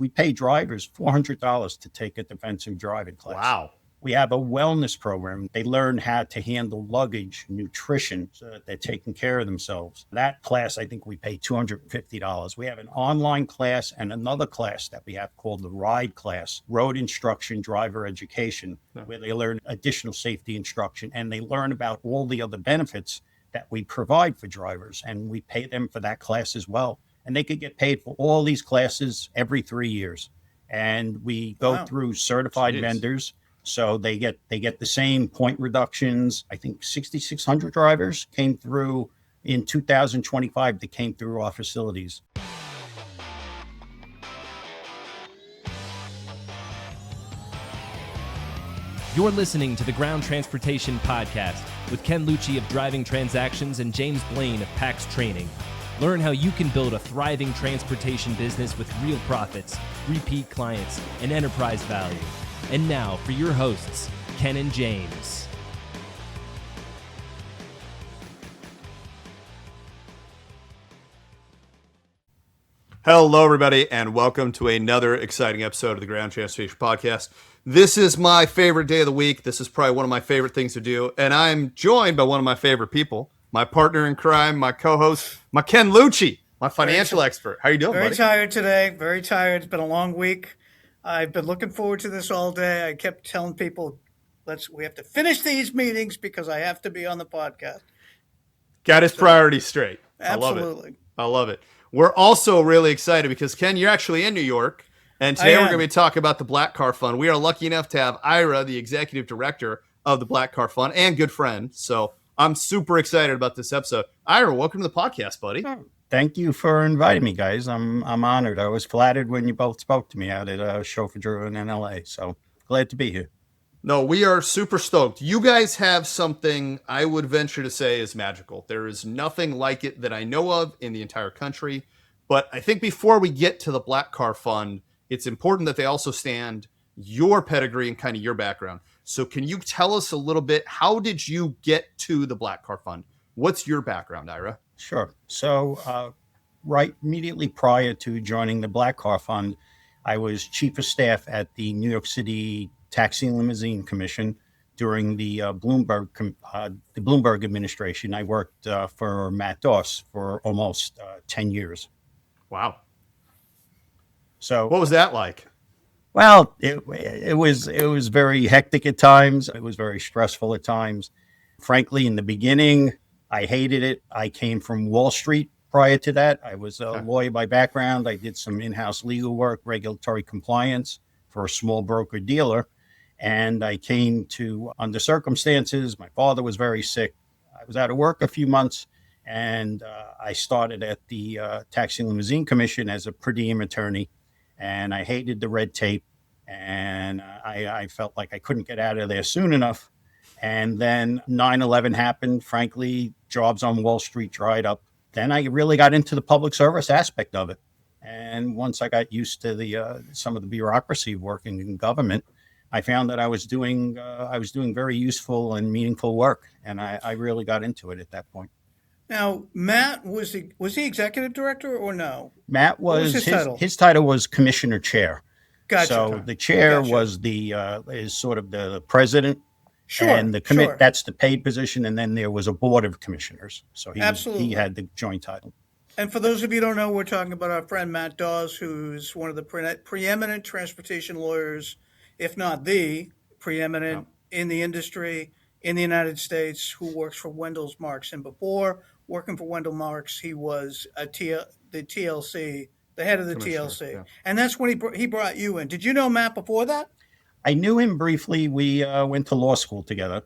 We pay drivers $400 to take a defensive driving class. Wow. We have a wellness program. They learn how to handle luggage, nutrition, so that they're taking care of themselves. That class, I think we pay $250. We have an online class and another class that we have called the RIDE class, Road Instruction Driver Education, where they learn additional safety instruction and they learn about all the other benefits that we provide for drivers. And we pay them for that class as well. And they could get paid for all these classes every 3 years. And we go through certified vendors. So they get the same point reductions. I think 6,600 drivers came through in 2025 that came through our facilities. You're listening to the Ground Transportation Podcast with Ken Lucci of Driving Transactions and James Blaine of PAX Training. Learn how you can build a thriving transportation business with real profits, repeat clients, and enterprise value. And now for your hosts, Ken and James. Hello, everybody, and welcome to another exciting episode of the Ground Transportation Podcast. This is my favorite day of the week. This is probably one of my favorite things to do, and I'm joined by one of my favorite people, my partner in crime, my co-host, my Ken Lucci, my financial expert. How you doing, buddy? Very tired today. Very tired. It's been a long week. I've been looking forward to this all day. I kept telling people, we have to finish these meetings because I have to be on the podcast. Got his priorities straight. Absolutely. I love it. We're also really excited because, Ken, you're actually in New York, and today we're going to be talking about the Black Car Fund. We are lucky enough to have Ira, the executive director of the Black Car Fund, and good friend. So I'm super excited about this episode. Ira, welcome to the podcast, buddy. Thank you for inviting me, guys. I'm honored. I was flattered when you both spoke to me out at Chauffeur in LA. So glad to be here. No, we are super stoked. You guys have something I would venture to say is magical. There is nothing like it that I know of in the entire country. But I think before we get to the Black Car Fund, it's important that they also stand your pedigree and kind of your background. So can you tell us a little bit, how did you get to the Black Car Fund? What's your background, Ira? Sure. So right immediately prior to joining the Black Car Fund, I was chief of staff at the New York City Taxi and Limousine Commission during the Bloomberg administration. I worked for Matt Doss for almost 10 years. Wow. So what was that like? Well, it was very hectic at times. It was very stressful at times. Frankly, in the beginning, I hated it. I came from Wall Street prior to that. I was a lawyer by background. I did some in-house legal work, regulatory compliance for a small broker dealer. And I came to under circumstances. My father was very sick. I was out of work a few months, and I started at the Taxi and Limousine Commission as a per diem attorney. And I hated the red tape, and I felt like I couldn't get out of there soon enough. And then 9/11 happened. Frankly, jobs on Wall Street dried up. Then I really got into the public service aspect of it. And once I got used to some of the bureaucracy of working in government, I found that I was doing very useful and meaningful work. And I really got into it at that point. Now, Matt, was he executive director or no? Matt was his title? His title was commissioner chair. Gotcha. So the chair was is sort of the president. Sure. And the that's the paid position, and then there was a board of commissioners. So he had the joint title. And for those of you who don't know, we're talking about our friend Matt Dawes, who's one of the preeminent transportation lawyers, if not the preeminent in the industry in the United States, who works for Wendell Marks. And before working for Wendell Marks, he was the TLC, the head of the TLC. Yeah. And that's when he brought you in. Did you know Matt before that? I knew him briefly. We went to law school together.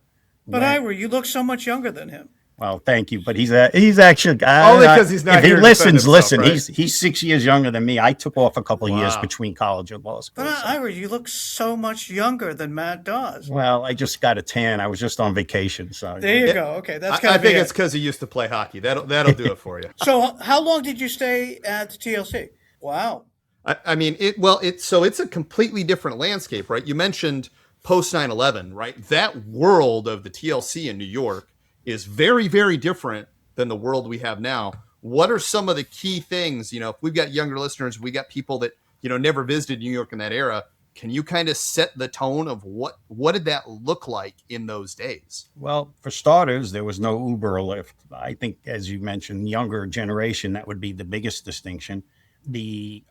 But Ira, you look so much younger than him. Well, thank you. But he's actually only because he's not. If he listens, right? He's 6 years younger than me. I took off a couple of years between college and law school. But Ira, you look so much younger than Matt does. Well, I just got a tan. I was just on vacation. So there you go. Okay, that's. I think it's because he used to play hockey. That'll do it for you. So, how long did you stay at the TLC? Wow. I mean, it's a completely different landscape, right? You mentioned post 9/11, right? That world of the TLC in New York is very, very different than the world we have now. What are some of the key things? If we've got younger listeners, we got people that never visited New York in that era. Can you kind of set the tone of what did that look like in those days? Well, for starters, there was no Uber or Lyft. I think, as you mentioned, younger generation, that would be the biggest distinction. The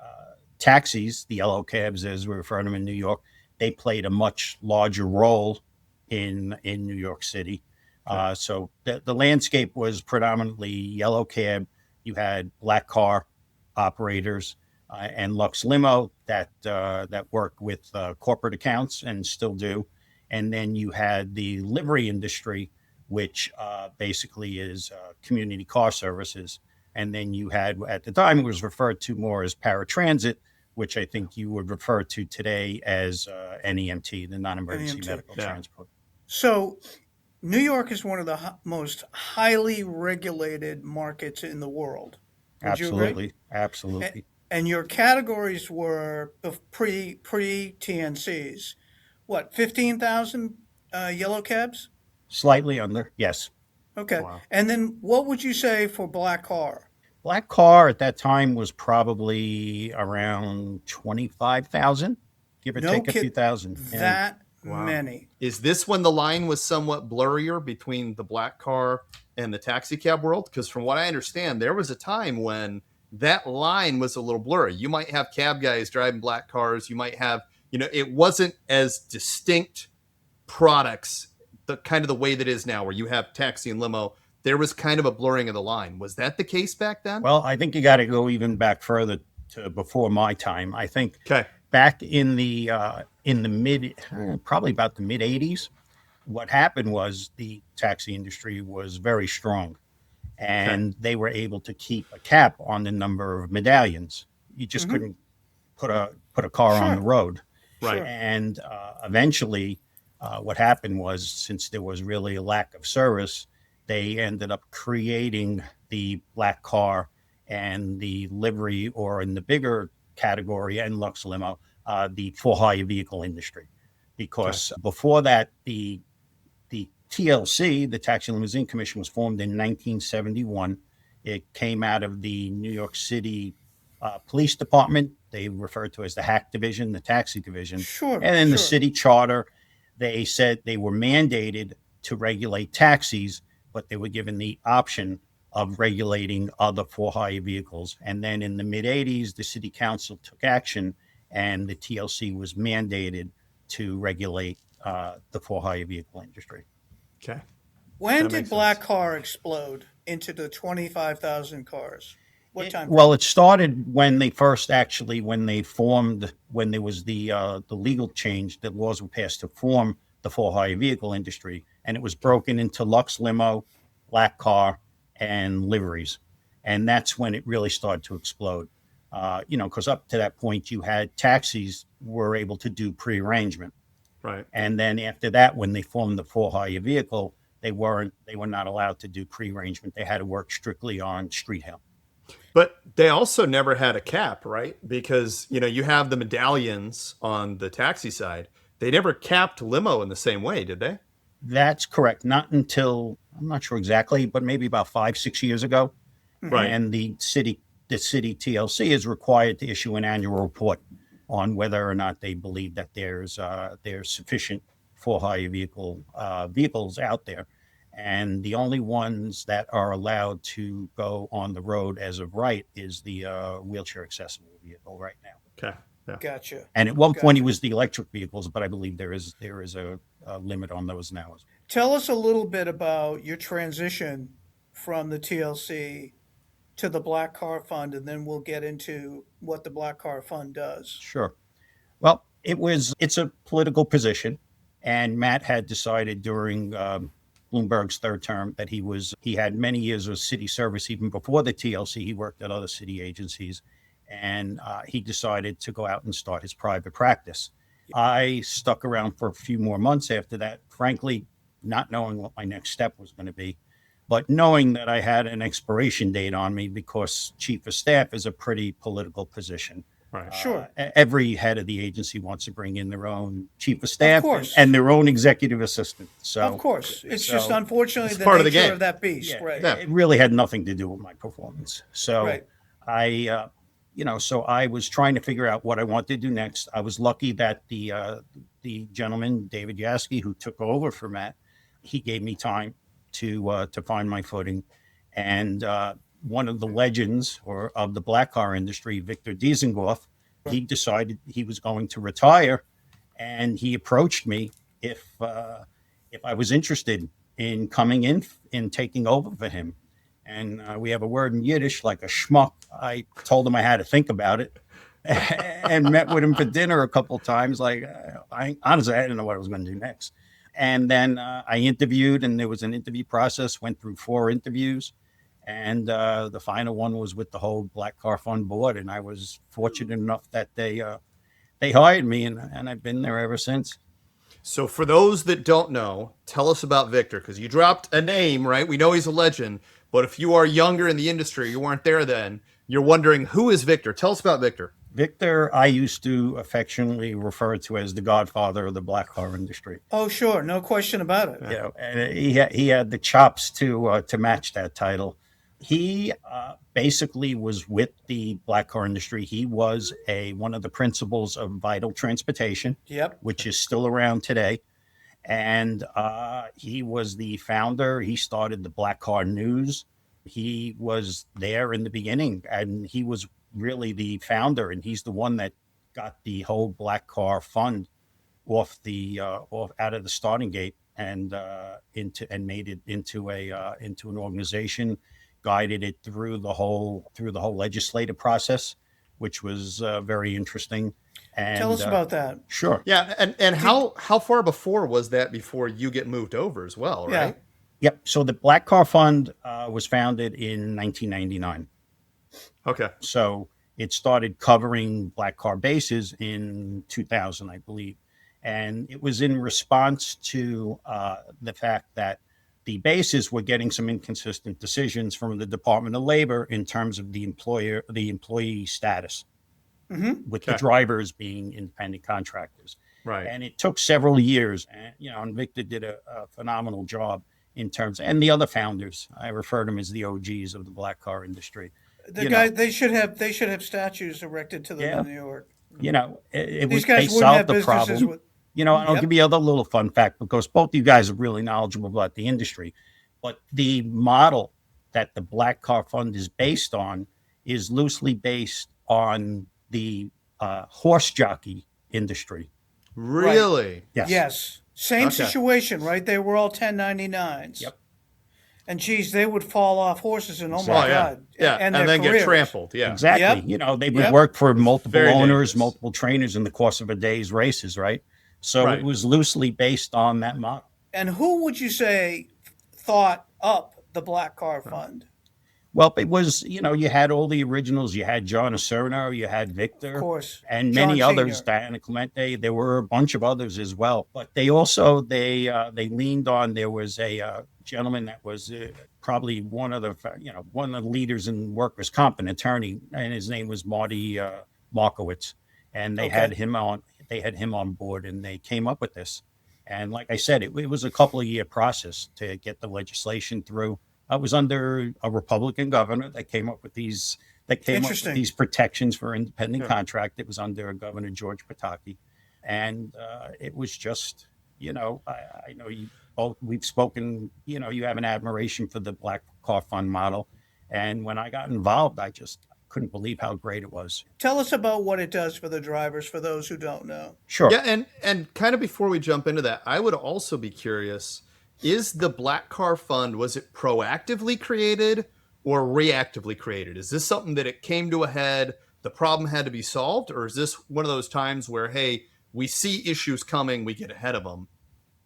taxis, the yellow cabs, as we refer to them in New York, they played a much larger role in New York City. So the landscape was predominantly yellow cab. You had black car operators and Lux Limo that worked with corporate accounts and still do. And then you had the livery industry, which basically is community car services. And then you had, at the time, it was referred to more as paratransit, which I think you would refer to today as NEMT, the non-emergency medical transport. So New York is one of the most highly regulated markets in the world. Would you agree? Absolutely. Absolutely. And your categories were pre-TNCs. What, 15,000 yellow cabs? Slightly under, yes. Okay. Wow. And then what would you say for black car? Black car at that time was probably around 25,000, give or take a few thousand. That many. Is this when the line was somewhat blurrier between the black car and the taxi cab world? Because from what I understand, there was a time when that line was a little blurry. You might have cab guys driving black cars. You might have, it wasn't as distinct products, the kind of the way that is now, where you have taxi and limo. There was kind of a blurring of the line. Was that the case back then? Well, I think you got to go even back further to before my time. I think Okay. back in the probably about the mid 80s, what happened was the taxi industry was very strong, and they were able to keep a cap on the number of medallions. You just couldn't put a car on the road. Right. And eventually, what happened was, since there was really a lack of service, they ended up creating the black car and the livery, or in the bigger category, and Lux Limo, the for-hire vehicle industry. Because before that, the TLC, the Taxi Limousine Commission, was formed in 1971. It came out of the New York City Police Department. They referred to as the Hack Division, the Taxi Division. Sure. And in the city charter, they said they were mandated to regulate taxis, but they were given the option of regulating other for-hire vehicles. And then in the mid-'80s, the city council took action, and the TLC was mandated to regulate the for-hire vehicle industry. Okay. When That did makes black sense. car explode into the 25,000 cars? What time? Well, it started when they first when they formed, when there was the legal change, that laws were passed to form the for-hire vehicle industry, and it was broken into Lux Limo, black car, and liveries. And that's when it really started to explode. Because up to that point, you had taxis were able to do pre-arrangement. Right. And then after that, when they formed the for-hire vehicle, they were not allowed to do pre-arrangement. They had to work strictly on street hail. But they also never had a cap, right? Because, you have the medallions on the taxi side. They never capped limo in the same way, did they? That's correct. Not until, I'm not sure exactly, but maybe about 5-6 years ago. Right. And the city TLC is required to issue an annual report on whether or not they believe that there's sufficient for-hire vehicles out there. And the only ones that are allowed to go on the road as of right is the wheelchair accessible vehicle right now. Okay. Yeah. Gotcha. And at one point it was the electric vehicles, but I believe there is a limit on those now. Tell us a little bit about your transition from the TLC to the Black Car Fund, and then we'll get into what the Black Car Fund does. Sure. Well, it's a political position, and Matt had decided during Bloomberg's third term that he had many years of city service. Even before the TLC, he worked at other city agencies, and he decided to go out and start his private practice. I stuck around for a few more months after that, frankly, not knowing what my next step was going to be, but knowing that I had an expiration date on me, because chief of staff is a pretty political position. Right. Sure. Every head of the agency wants to bring in their own chief of staff course. and their own executive assistant. So, Of course. It's just unfortunately it's the part of the nature game. of that beast. yeah, Right. Yeah. it really had nothing to do with my performance. So Right. I So I was trying to figure out what I wanted to do next. I was lucky that the gentleman, David Yaski, who took over for Matt, he gave me time to find my footing. And one of the legends of the black car industry, Victor Dizengoff, he decided he was going to retire, and he approached me if I was interested in coming in and taking over for him. And we have a word in Yiddish, like a schmuck. I told him I had to think about it, and met with him for dinner a couple of times. Like, honestly, I didn't know what I was going to do next. And then I interviewed, and there was an interview process, went through 4 interviews. And the final one was with the whole Black Car Fund board. And I was fortunate enough that they hired me, and I've been there ever since. So for those that don't know, tell us about Victor, because you dropped a name, right? We know he's a legend, but if you are younger in the industry, you weren't there then, you're wondering, who is Victor? Tell us about Victor. Victor, I used to affectionately refer to as the godfather of the black car industry. Oh, sure. No question about it. And he had the chops to match that title. He basically was with the black car industry. He was one of the principals of Vital Transportation, which is still around today. And he was the founder. He started the Black Car News. He was there in the beginning, and he was really the founder. And he's the one that got the whole Black Car Fund off out of the starting gate and made it into an organization. Guided it through the whole legislative process, which was very interesting. And tell us about that. Sure. Yeah, and how far before was that before you get moved over as well, right? Yep. So the Black Car Fund was founded in 1999. Okay. So it started covering black car bases in 2000, I believe, and it was in response to the fact that the bases were getting some inconsistent decisions from the Department of Labor in terms of the employee status, with the drivers being independent contractors. Right. And it took several years, and Victor did a phenomenal job in terms, and the other founders, I refer to them as the OGs of the black car industry. They should have statues erected to them in New York. They solved the problem. I'll give you other little fun fact, because both of you guys are really knowledgeable about the industry. But the model that the Black Car Fund is based on is loosely based on the horse jockey industry. Really? Right. Yes. Same situation, right? They were all 1099s. Yep. And geez, they would fall off horses and my God. Yeah. And then careers. get trampled. Yeah. Exactly. Yep. They would work for multiple Very owners, dangerous. multiple trainers in the course of a day's races, right? So It was loosely based on that model. And who would you say thought up the Black Car Fund? Well, it was, you had all the originals. You had John Acerno, you had Victor, of course, and John many Senior. others, Diana Clemente. There were a bunch of others as well. But they also, they leaned on, there was a gentleman that was probably one of the leaders in workers' comp, an attorney, and his name was Marty Markowitz. And they had him on board, and they came up with this. And like I said, it was a couple of year process to get the legislation through. I was under a Republican governor that came up with these protections for independent contract. It was under Governor George Pataki. And it was just, I know you both, we've spoken, you have an admiration for the Black Car Fund model. And when I got involved, I just couldn't believe how great it was. Tell us about what it does for the drivers, for those who don't know. Sure. Yeah, and kind of before we jump into that, I would also be curious, is the Black Car Fund, was it proactively created or reactively created? Is this something that it came to a head, the problem had to be solved, or is this one of those times where, hey, we see issues coming, we get ahead of them?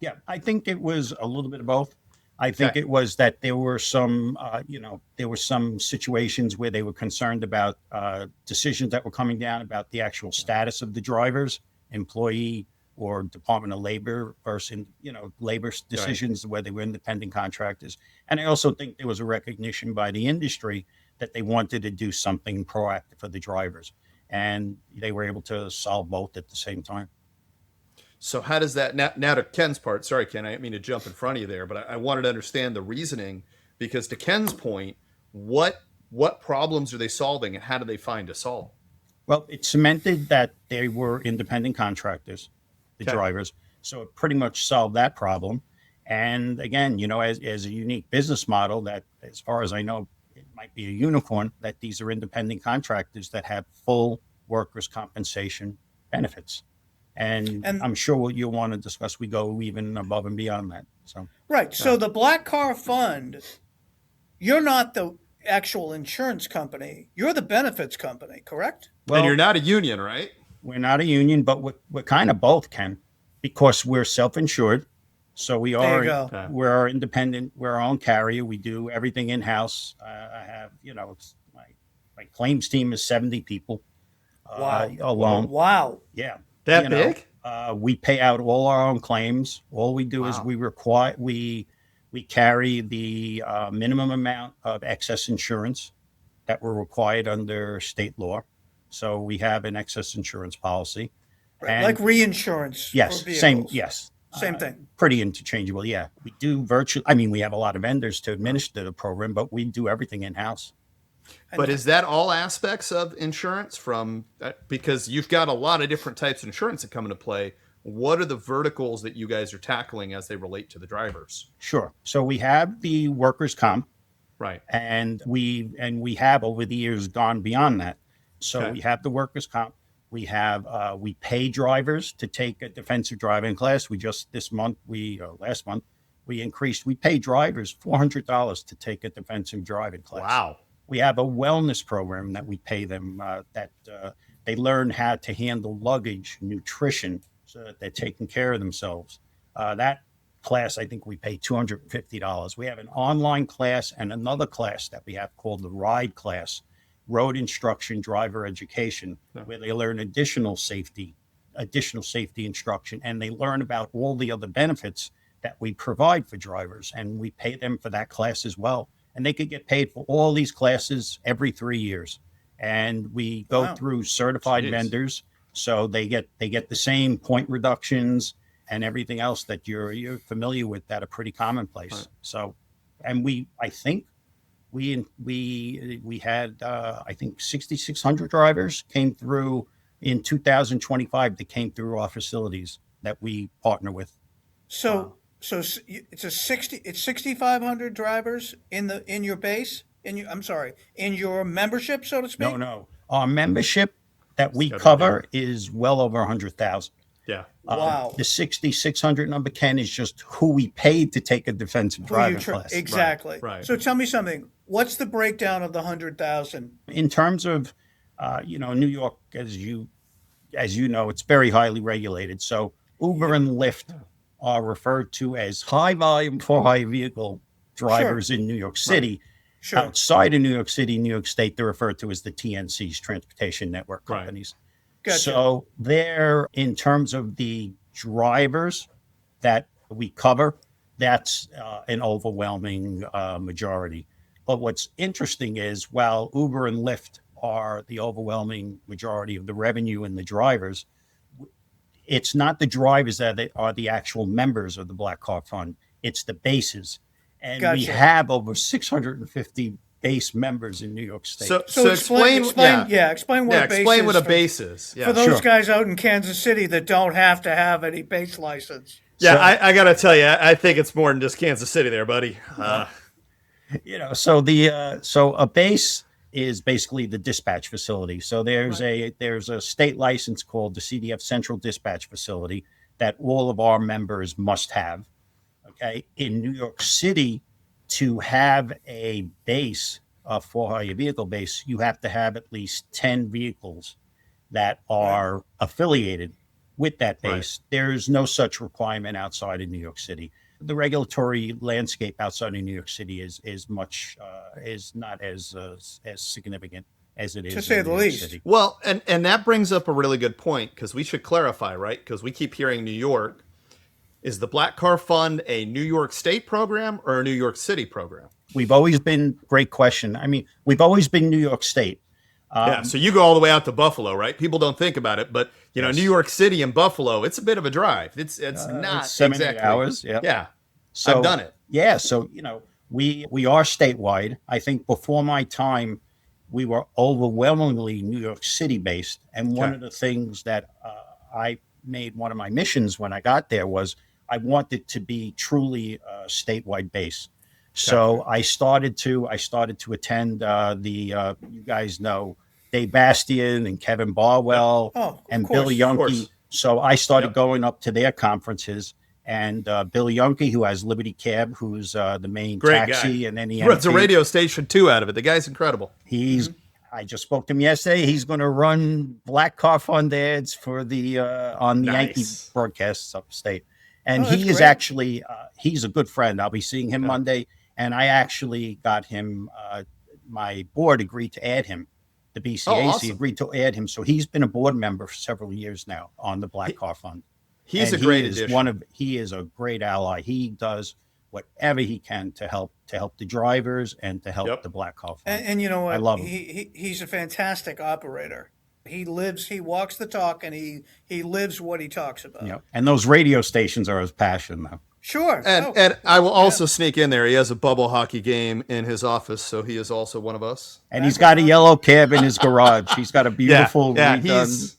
Yeah, I think it was a little bit of both. I think it was that there were some, situations where they were concerned about decisions that were coming down about the actual status of the drivers, employee or Department of Labor versus, labor decisions, where they were independent contractors. And I also think there was a recognition by the industry that they wanted to do something proactive for the drivers. And they were able to solve both at the same time. So how does that, now to Ken's part, sorry, Ken, I didn't mean to jump in front of you there, but I wanted to understand the reasoning, because to Ken's point, what problems are they solving and how do they find a solve? Well, it cemented that they were independent contractors, the Okay. drivers. So it pretty much solved that problem. And again, as a unique business model that, as far as I know, it might be a unicorn, that these are independent contractors that have full workers' compensation benefits. And And I'm sure what you'll want to discuss, we go even above and beyond that. So, right. So the Black Car Fund, you're not the actual insurance company. You're the benefits company, correct? And you're well, not a union, right? we're not a union, but we're kind of both, Ken, because we're self-insured. So There you go. Okay. we're independent. We're our own carrier. We do everything in-house. I have, my claims team is 70 people Wow. alone. Wow. Yeah. That You know, big? we pay out all our own claims. All we do is Wow. we carry the minimum amount of excess insurance that we're required under state law. So we have an excess insurance policy. Right. And Like reinsurance yes, for vehicles. same, yes. Same thing. Pretty interchangeable. Yeah. We do virtually, I mean, we have a lot of vendors to administer the program, but we do everything in-house. But is that all aspects of insurance from because you've got a lot of different types of insurance that come into play? What are the verticals that you guys are tackling as they relate to the drivers? Sure. So we have the workers' comp, Right. and we have over the years gone beyond that. So Okay. we have the workers' comp. We have we pay drivers to take a defensive driving class. We just last month we pay drivers $400 to take a defensive driving class. Wow. We have a wellness program that we pay them that they learn how to handle luggage, nutrition, so that they're taking care of themselves. That class, I think we pay $250. We have an online class and another class that we have called the Ride class, Road Instruction Driver Education, where they learn additional safety instruction, and they learn about all the other benefits that we provide for drivers, and we pay them for that class as well. And they could get paid for all these classes every 3 years. And we go Wow. through certified Jeez. vendors, so they get the same point reductions and everything else that you're familiar with that are pretty commonplace. Right. So, and I think we had I think 6,600 drivers came through in 2025 that came through our facilities that we partner with. So it's 6,500 drivers in your base in your membership, so to speak. No. Our membership that we gotta be cover is well over 100,000. Yeah. Wow. The 6,600 number, Ken, is just who we paid to take a defensive Who you driving tr- class. Exactly. Right. So tell me something. What's the breakdown of the 100,000? In terms of, New York, as you know, it's very highly regulated. So Uber and Lyft are referred to as high volume for hire vehicle drivers in New York City. Sure. Outside of New York City, New York State, they're referred to as the TNCs, Transportation Network Right. Companies. Gotcha. So they're, in terms of the drivers that we cover, that's an overwhelming majority. But what's interesting is while Uber and Lyft are the overwhelming majority of the revenue and the drivers, it's not the drivers that are the actual members of the Black Car Fund. It's the bases. And we Gotcha. have over 650 base members in New York State. So explain explain what a base explain is what a for- base is. Yeah. For those Sure. guys out in Kansas City that don't have to have any base license. Yeah, So- I got to tell you, I think it's more than just Kansas City there, buddy. So a base is basically the dispatch facility. So there's a state license called the CDF Central Dispatch Facility that all of our members must have. Okay, in New York City, to have a base, a for-hire vehicle base, you have to have at least 10 vehicles that are affiliated with that base. There's no such requirement outside of New York City. The regulatory landscape outside of New York City is not as significant as it is To say in the New York least. City. Well, and that brings up a really good point because we should clarify, right? Because we keep hearing New York. Is the Black Car Fund a New York State program or a New York City program? We've always been, great question. I mean, we've always been New York State. Yeah, so you go all the way out to Buffalo, right? People don't think about it, but Yes. New York City and Buffalo, it's a bit of a drive. It's not it's 7 exactly hours. Yeah. Yeah, So, I've done it. Yeah. So, we are statewide. I think before my time we were overwhelmingly New York City based. And one of the things that I made one of my missions when I got there was I wanted to be truly statewide based. So I started to attend you guys know Dave Bastian and Kevin Barwell and Bill Yonke. So I started going up to their conferences, and Bill Yonke, who has Liberty Cab, who's the main taxi, and then he runs a radio station too out of it. The guy's incredible. I just spoke to him yesterday. He's going to run black car fund ads for the on the Yankee broadcasts upstate. And he is actually he's a good friend. I'll be seeing him Monday, and I actually got him. My board agreed to add him. The BCAC agreed to add him, so he's been a board member for several years now on the Black Car Fund. He's a great addition. He is a great ally. He does whatever he can to help the drivers and to help the Black Car Fund. And you know what? I love him. He's a fantastic operator. He walks the talk, and he lives what he talks about. Yeah, and those radio stations are his passion, though. Sure. And I will also sneak in there. He has a bubble hockey game in his office, so he is also one of us. And he's got a yellow cab in his garage. He's got a beautiful redone.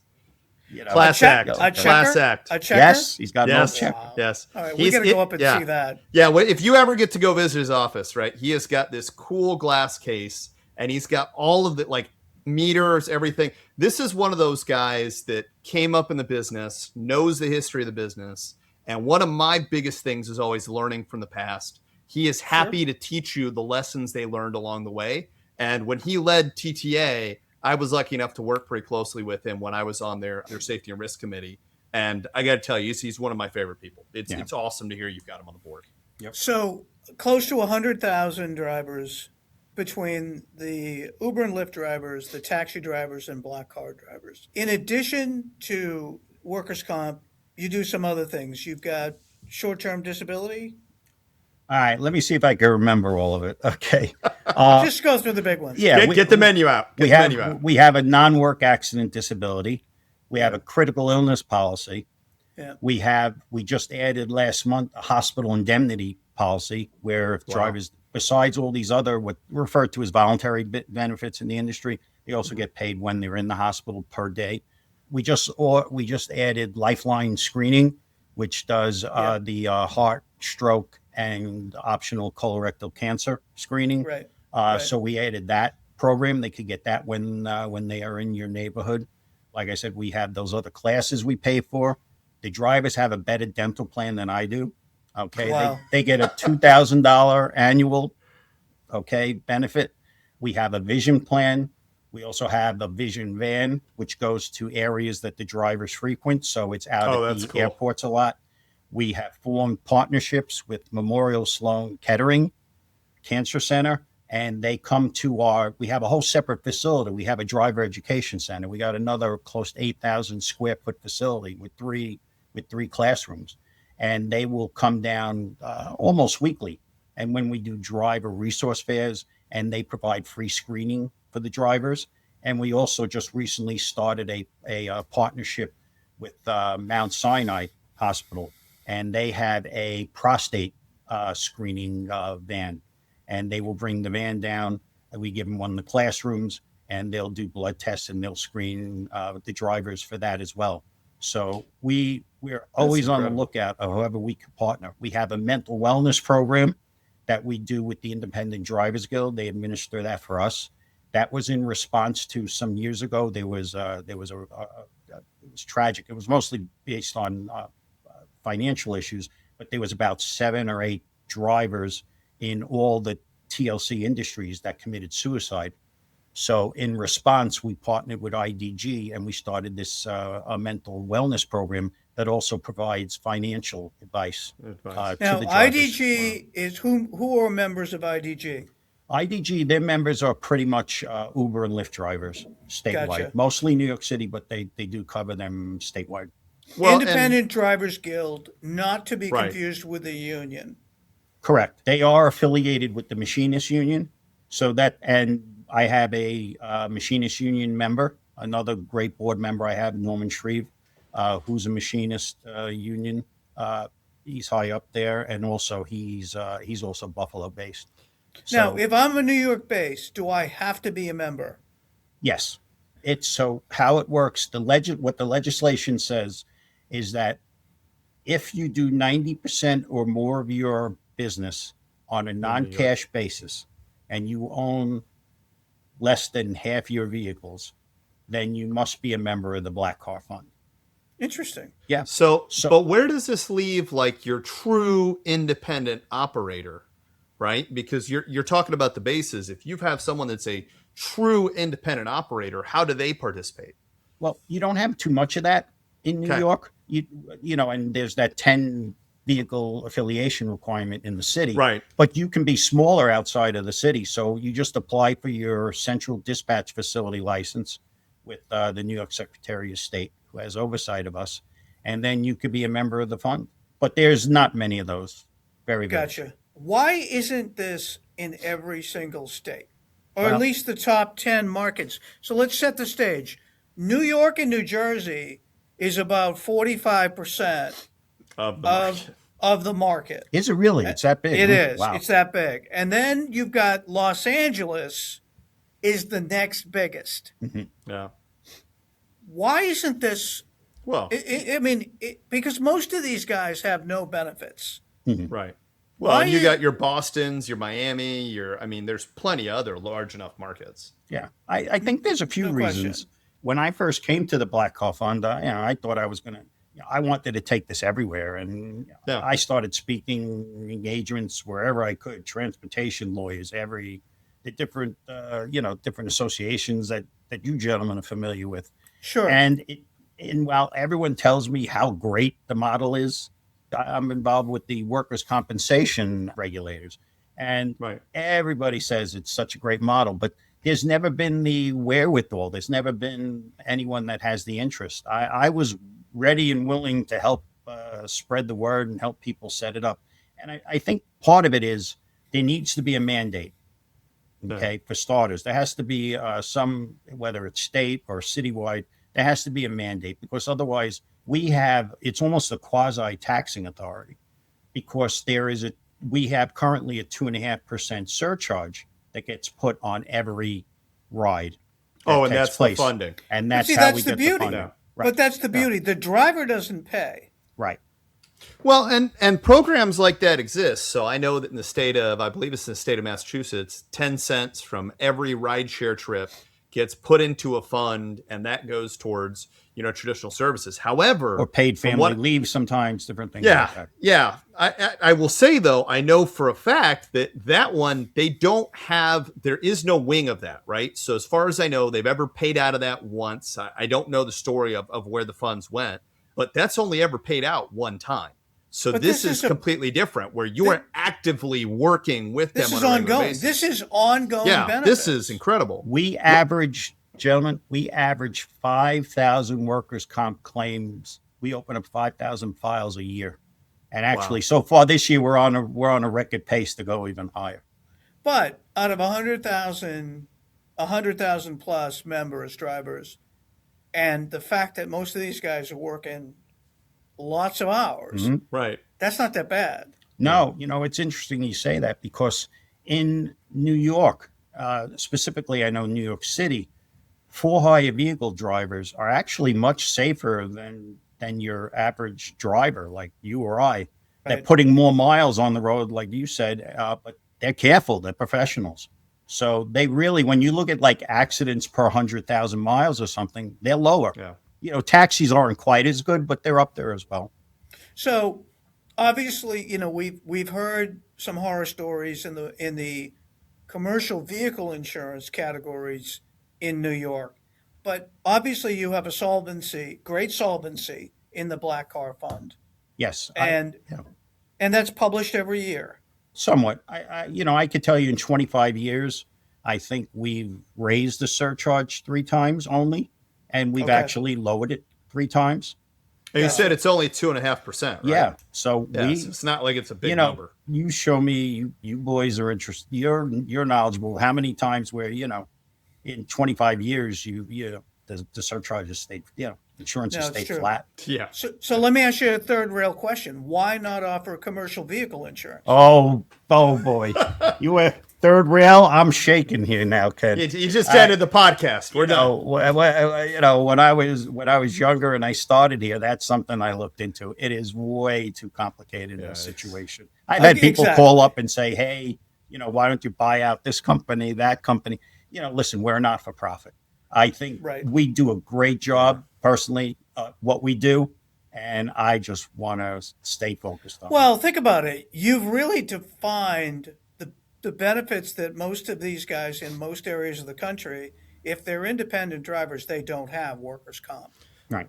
Class act. Class act. A checker? Yes, he's got no check. Wow. Yes. All right, we got to go up and see that. Yeah, if you ever get to go visit his office, right, he has got this cool glass case, and he's got all of the, meters, everything. This is one of those guys that came up in the business, knows the history of the business, and one of my biggest things is always learning from the past. He is happy to teach you the lessons they learned along the way. And when he led TTA, I was lucky enough to work pretty closely with him when I was on their safety and risk committee. And I got to tell you, he's one of my favorite people. It's awesome to hear you've got him on the board. Yep. So close to 100,000 drivers between the Uber and Lyft drivers, the taxi drivers, and black car drivers. In addition to workers' comp, you do some other things. You've got short-term disability. All right, let me see if I can remember all of it. Okay. Just go through the big ones. Yeah, get the menu out. We have a non-work accident disability. We have a critical illness policy. Yeah. We just added last month a hospital indemnity policy where if drivers, besides all these other what referred to as voluntary benefits in the industry, they also get paid when they're in the hospital per day. We just added Lifeline screening, which does the heart, stroke, and optional colorectal cancer screening. Right. So we added that program. They could get that when they are in your neighborhood. Like I said, we have those other classes we pay for. The drivers have a better dental plan than I do. Okay. Wow. They get a $2,000 annual benefit. We have a vision plan. We also have a vision van, which goes to areas that the drivers frequent. So it's out at the airports a lot. We have formed partnerships with Memorial Sloan Kettering Cancer Center, and they come to we have a whole separate facility. We have a driver education center. We got another close to 8,000 square foot facility with three classrooms, and they will come down almost weekly. And when we do driver resource fairs, and they provide free screening for the drivers. And we also just recently started a partnership with Mount Sinai Hospital, and they have a prostate screening van, and they will bring the van down, and we give them one of the classrooms, and they'll do blood tests, and they'll screen the drivers for that as well. So we're always on the lookout of whoever we can partner. We have a mental wellness program that we do with the Independent Drivers Guild. They administer that for us. That was in response to some years ago. It was tragic. It was mostly based on financial issues, but there was about 7 or 8 drivers in all the TLC industries that committed suicide. So in response, we partnered with IDG, and we started this a mental wellness program that also provides financial advice. To now, the drivers. IDG is who are members of IDG? IDG, their members are pretty much Uber and Lyft drivers statewide, Gotcha. Mostly New York City, but they do cover them statewide. Well, Independent Drivers Guild, not to be confused with the union. Correct. They are affiliated with the Machinist Union. So and I have a Machinist Union member, another great board member I have, Norman Shreve, who's a Machinist Union. He's high up there, and also he's also Buffalo based. Now, So if I'm a New York base, do I have to be a member? yes, it's so how it works. What the legislation says is that if you do 90% or more of your business on a In New York. non-cash basis and you own less than half your vehicles, then you must be a member of the Black Car Fund. Interesting. Yeah. So, So- but where does this leave like your true independent operator, right? Because you're talking about the bases. If you have someone that's a true independent operator, how do they participate? Well, you don't have too much of that in New Okay. York. And there's that 10 vehicle affiliation requirement in the city. Right. But you can be smaller outside of the city. So you just apply for your central dispatch facility license with the New York Secretary of State, who has oversight of us. And then you could be a member of the fund. But there's not many of those. Very, very few. Gotcha. Why isn't this in every single state? Or at Well- least the top 10 markets? So let's set the stage. New York and New Jersey is about 45% Of the of market. of the market. Is it really? It's that big? It is. Wow. It's that big. And then you've got Los Angeles is the next biggest. Yeah. Why isn't this? Well, Because most of these guys have no benefits. right. Well, Why and you is- got your Bostons, your Miami, there's plenty of other large enough markets. Yeah, I think there's a few No question. reasons. When I first came to the Black Car Fund, I thought I was gonna, I wanted to take this everywhere, and Yeah. I started speaking engagements wherever I could, transportation lawyers, the different, different associations that you gentlemen are familiar with, Sure. and while everyone tells me how great the model is, I'm involved with the workers' compensation regulators, and Right. everybody says it's such a great model, but there's never been the wherewithal. There's never been anyone that has the interest. I was ready and willing to help spread the word and help people set it up. And I think part of it is there needs to be a mandate. Okay, for starters, there has to be whether it's state or citywide, there has to be a mandate, because otherwise it's almost a quasi taxing authority, because we have currently a 2.5% surcharge that gets put on every ride. Oh, and takes that's the place. funding. And that's See, how that's we the get beauty. the funding. Yeah. Right. But that's the beauty. The driver doesn't pay. Right. Well, and programs like that exist. So I know that I believe it's in the state of Massachusetts, 10 cents from every rideshare trip gets put into a fund, and that goes towards, traditional services. However, Or paid from family what- leave sometimes, different things like that. Yeah. I will say, though, I know for a fact that one, there is no wing of that, right? So as far as I know, they've ever paid out of that once. I don't know the story of where the funds went, but that's only ever paid out one time. So But this this is is completely different, where you are actively working with them This is on a regular ongoing. basis. This is ongoing Yeah, benefits. this is incredible. We average 5,000 workers' comp claims. We open up 5,000 files a year. And actually, so far this year, we're on a record pace to go even higher. But out of 100,000 plus members, drivers, and the fact that most of these guys are working lots of hours, Right. that's not that bad. No, it's interesting you say that, because in New York, specifically, I know New York City, for-hire vehicle drivers are actually much safer than your average driver, like you or I. They're Right. putting more miles on the road, like you said, but they're careful. They're professionals. So they really, when you look at like accidents per 100,000 miles or something, they're lower. Yeah. Taxis aren't quite as good, but they're up there as well. So obviously, we've heard some horror stories in the commercial vehicle insurance categories in New York, but obviously you have great solvency in the Black Car Fund, Yes. and that's published every year. Somewhat. I could tell you in 25 years, I think we've raised the surcharge 3 times only, and we've Okay. actually lowered it 3 times. And you said it's only 2.5%, right? Yeah. So Yeah, so it's not like it's a big number. you show me, you boys are interested. You're knowledgeable. How many times where, in 25 years, the surcharge has stayed, insurance has No, it's stayed true. flat. Yeah. So let me ask you a third real question. Why not offer commercial vehicle insurance? Oh boy. third rail. I'm shaking here now, Ken. You just ended the podcast. We're done. When I was younger and I started here, that's something I looked into. It is way too complicated in a situation. I've had people call up and say, "Hey, why don't you buy out this company, that company?" Listen, we're not for profit. I think we do a great job personally, what we do. And I just want to stay focused on it. Well, think about it. You've really defined the benefits that most of these guys in most areas of the country, if they're independent drivers, they don't have workers' comp. Right.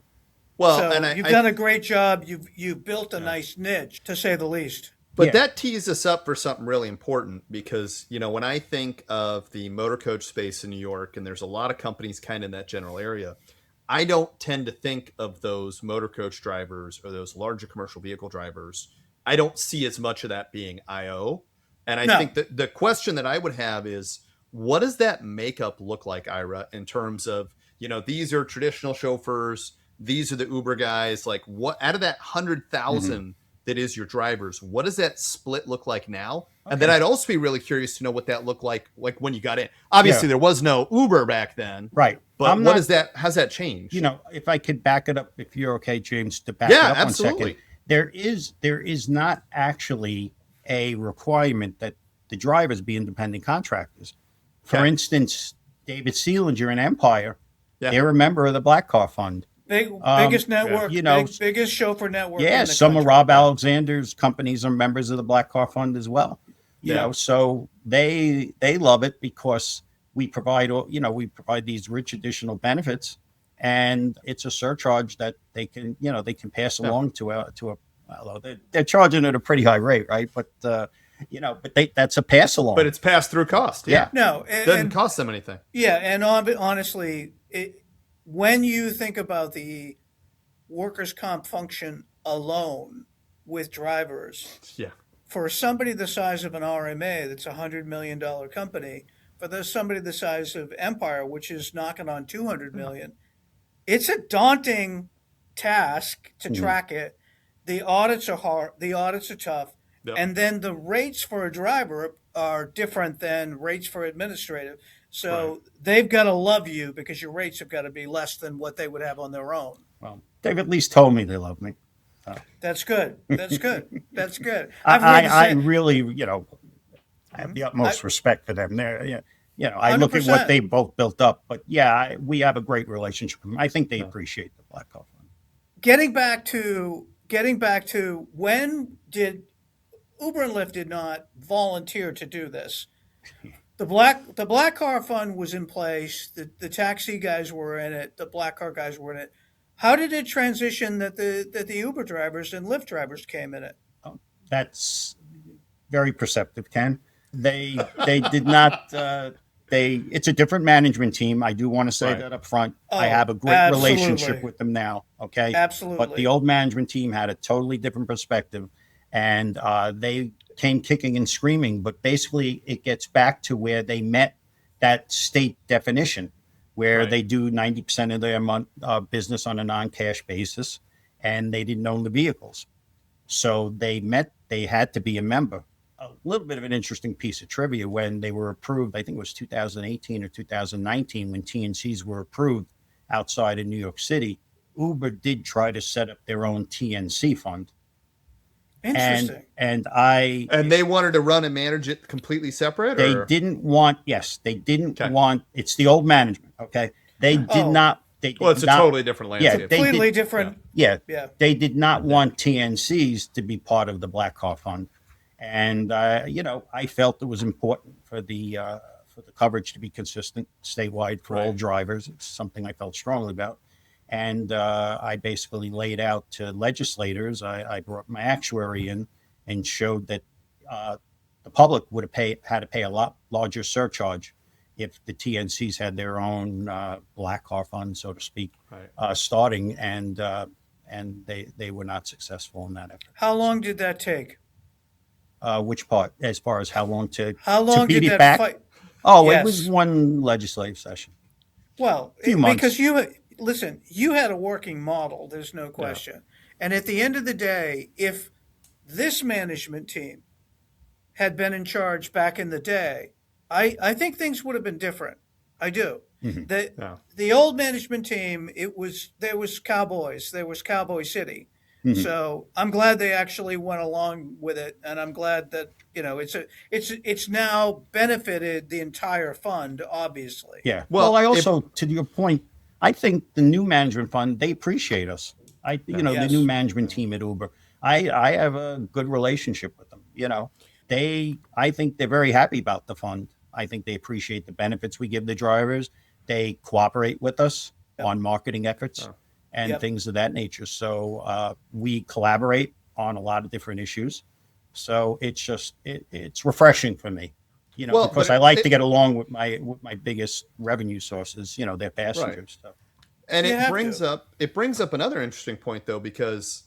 Well, so and you've done a great job. You've built a nice niche, to say the least. But that tees us up for something really important because, when I think of the motor coach space in New York, and there's a lot of companies kind of in that general area, I don't tend to think of those motor coach drivers or those larger commercial vehicle drivers. I don't see as much of that being IO. And I think that the question that I would have is, what does that makeup look like, Ira, in terms of, these are traditional chauffeurs, these are the Uber guys, like what out of that 100,000 that is your drivers, what does that split look like now? Okay. And then I'd also be really curious to know what that looked like when you got in. Obviously, there was no Uber back then. Right. But how's that changed? If I could back it up, if you're okay, James, to back it up absolutely. 1 second. There is not actually a requirement that the drivers be independent contractors. For instance, David Seelinger and Empire, they're a member of the Black Car Fund. Biggest network, biggest chauffeur network. Yeah, some of Rob Alexander's companies are members of the Black Car Fund as well. So they love it because we provide these rich additional benefits, and it's a surcharge that they can pass along to a. They're charging at a pretty high rate, right? But that's a pass along. But it's passed through cost. Yeah. No, it doesn't cost them anything. Yeah, and honestly, when you think about the workers' comp function alone with drivers, for somebody the size of an RMA, that's $100 million company, for somebody the size of Empire, which is knocking on $200 million, it's a daunting task to track it. The audits are hard. The audits are tough. Yep. And then the rates for a driver are different than rates for administrative. So they've got to love you because your rates have got to be less than what they would have on their own. Well, they've at least told me they love me. That's good. That's good. That's good. I really, I have the utmost respect for them. They're, I look at what they both built up. But we have a great relationship. I think they appreciate the Black Car Fund. Getting back to when did Uber and Lyft did not volunteer to do this? The Black Car Fund was in place. The taxi guys were in it. The Black Car guys were in it. How did it transition that the Uber drivers and Lyft drivers came in it? That's very perceptive, Ken. They did not. It's a different management team. I do want to say that up front. I have a great relationship with them now. Okay, absolutely. But the old management team had a totally different perspective, and they came kicking and screaming. But basically, it gets back to where they met that state definition, where they do 90% of their business on a non-cash basis, and they didn't own the vehicles. So they had to be a member. A little bit of an interesting piece of trivia: when they were approved, I think it was 2018 or 2019, when TNCs were approved outside of New York City, Uber did try to set up their own TNC fund. Interesting. And they wanted to run and manage it completely separate? They didn't want, want, it's the old management, okay? They did not. It's a totally different landscape. Completely different. They did not want TNCs to be part of the Black Car Fund. And, I felt it was important for the coverage to be consistent statewide for all drivers. It's something I felt strongly about. And I basically laid out to legislators, I brought my actuary in and showed that the public would have had to pay a lot larger surcharge if the TNCs had their own Black Car Fund, so to speak, starting. And they were not successful in that effort. How long did that take? Which part? As far as how long to beat it back? Fight? Oh, yes. It was one legislative session. Well, a few months. Because you had a working model. There's no question. Yeah. And at the end of the day, if this management team had been in charge back in the day, I think things would have been different. I do. Mhm. The Yeah. the old management team, there was Cowboys, there was Cowboy City. Mhm. So I'm glad they actually went along with it, and I'm glad that it's now benefited the entire fund, obviously. Yeah. Well, Well, I also, to your point, I think the new management fund, they appreciate us. The new Yes. management team at Uber, I have a good relationship with them. I think they're very happy about the fund. I think they appreciate the benefits we give the drivers. They cooperate with us Yep. on marketing efforts and Yep. things of that nature. So we collaborate on a lot of different issues. So it's refreshing for me, Well, because but I like to get along with my biggest revenue sources, their right. passengers. So. And You it have brings to. up another interesting point though, because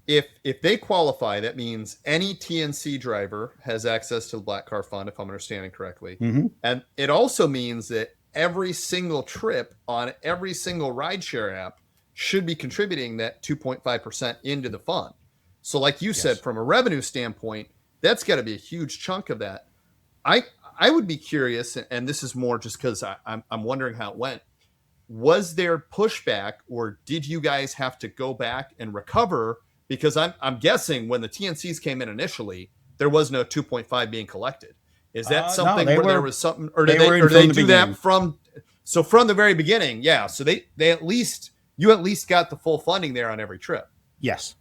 if they qualify, that means any TNC driver has access to the Black Car Fund, if I'm understanding correctly. Mhm. And it also means that every single trip on every single rideshare app should be contributing that 2.5% into the fund. So like you said, Yes. from a revenue standpoint, that's got to be a huge chunk of that. I would be curious, and this is more just because I'm wondering how it went. Was there pushback, or did you guys have to go back and recover? Because I'm guessing when the TNCs came in initially, there was no 2.5 being collected. Is that No, something they were there were was something, or they did they were in or did they from the do beginning. that from the very beginning? Yeah. So they at least got the full funding there on every trip. Yes.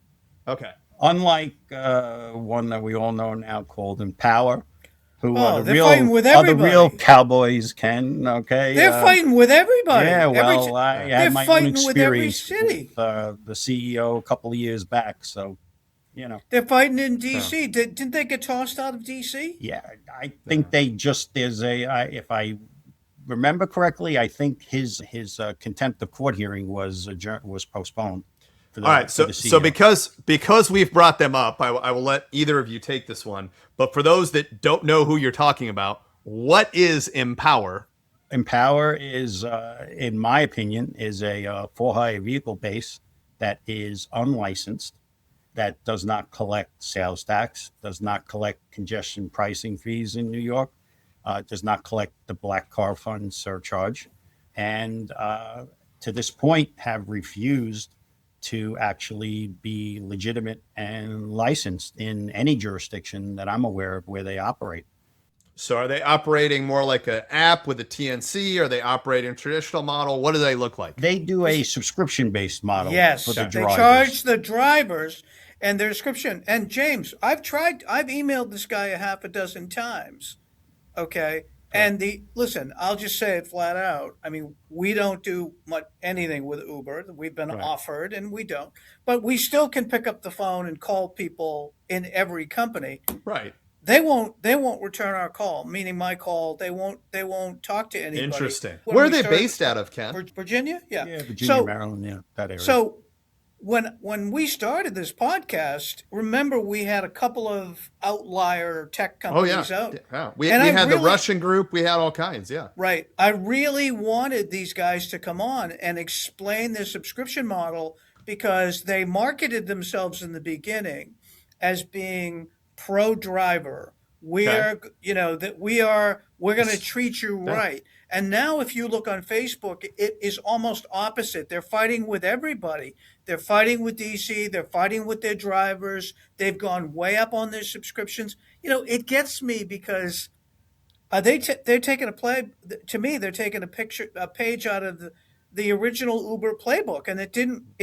Okay. Unlike one that we all know now called Empower, who Oh, they're fighting with everybody. cowboys, Ken. Okay. They're fighting with everybody. Yeah, well, Yeah. I They're had my own fighting with every experience city. with the CEO a couple of years back. So, They're fighting in D.C. Didn't they get tossed out of D.C.? yeah, I think if I remember correctly, I think his contempt of court hearing was postponed. For the, All right, for the so CEO. because we've brought them up, I will let either of you take this one. But for those that don't know who you're talking about, what is Empower? Empower is, in my opinion, is a for-hire vehicle base that is unlicensed, that does not collect sales tax, does not collect congestion pricing fees in New York, does not collect the Black Car Fund surcharge, and to this point have refused to actually be legitimate and licensed in any jurisdiction that I'm aware of where they operate. So are they operating more like an app with a TNC? Are they operating a traditional model? What do they look like? They do a subscription-based model Yes, for the they drivers. charge the drivers and their description. And James, I've emailed this guy a half a dozen times. Okay. And listen, I'll just say it flat out. I mean, we don't do anything with Uber. We've been offered and we don't, but we still can pick up the phone and call people in every company. Right. They won't return our call, meaning my call. They won't talk to anybody. Interesting. When Where are we they started- based out of, Ken? Virginia? Yeah. Yeah, Virginia, So- Maryland, yeah, that area. So when we started this podcast, remember we had a couple of outlier tech Oh companies yeah. out. Yeah. We And I had the really- Russian group. We had all kinds. Yeah. Right. I really wanted these guys to come on and explain their subscription model because they marketed themselves in the beginning as being pro driver. We're going to treat you right. And now if you look on Facebook, it is almost opposite. They're fighting with everybody. They're fighting with DC. They're fighting with their drivers. They've gone way up on their subscriptions. It gets me because they're taking they're taking a page out of the original Uber playbook, and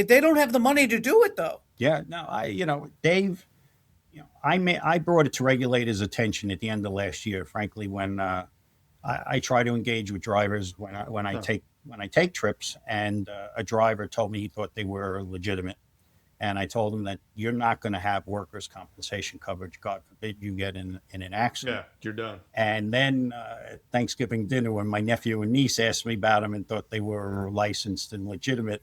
they don't have the money to do it though. Yeah, no, Dave, I brought it to regulators' attention at the end of last year. Frankly, when I try to engage with drivers when I take trips, and a driver told me he thought they were legitimate, and I told him that you're not going to have workers' compensation coverage. God forbid you get in an accident. Yeah. You're done. And then at Thanksgiving dinner, when my nephew and niece asked me about them and thought they were licensed and legitimate,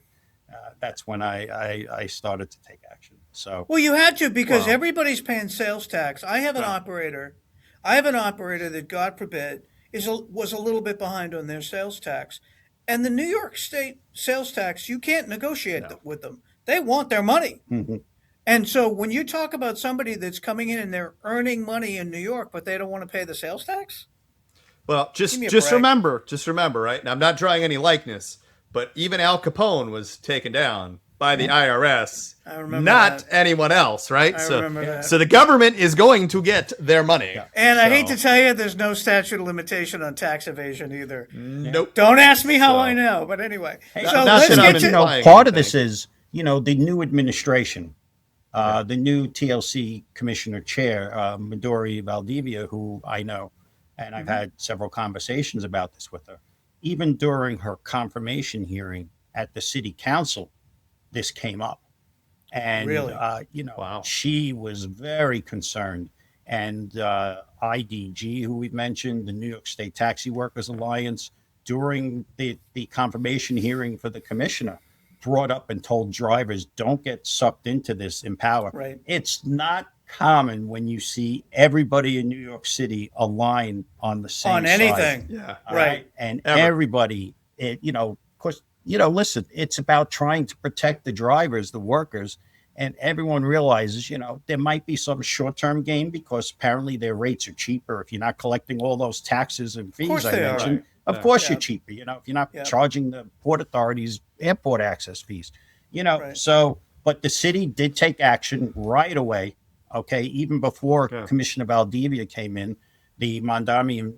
that's when I started to take action. So, Well, you had to because Wow. everybody's paying sales tax. I have an operator that, God forbid, was a little bit behind on their sales tax, and the New York State sales tax, you can't negotiate with them. They want their money. mhm. And so when you talk about somebody that's coming in and they're earning money in New York, but they don't want to pay the sales tax, Well, Give me a just break. remember, right? And I'm not drawing any likeness, but even Al Capone was taken down by the IRS, I remember not that. anyone else, right? I so, remember that. so the government is going to get their money. And I hate to tell you, there's no statute of limitation on tax evasion either. Nope. Don't ask me how I know, but anyway. So not let's that I'm get to implying part of anything. this is, the new administration, the new TLC commissioner chair, Midori Valdivia, who I know, and I've had several conversations about this with her. Even during her confirmation hearing at the city council, this came up. And, Really? Wow. she was very concerned. And IDG, who we've mentioned, the New York State Taxi Workers Alliance, during the confirmation hearing for the commissioner, brought up and told drivers, don't get sucked into this Empower. Right. It's not common when you see everybody in New York City align on the same on side. anything. Yeah. All Right. And Ever. everybody, of course, listen, it's about trying to protect the drivers, the workers, and everyone realizes, there might be some short-term gain because apparently their rates are cheaper if you're not collecting all those taxes and fees course I they are. mentioned. Right. Of Yeah. course Yeah. you're cheaper, if you're not Yeah. charging the port authorities airport access fees, Right. So, but the city did take action right away. Okay. Even before Yeah. Commissioner Valdivia came in, the Mondami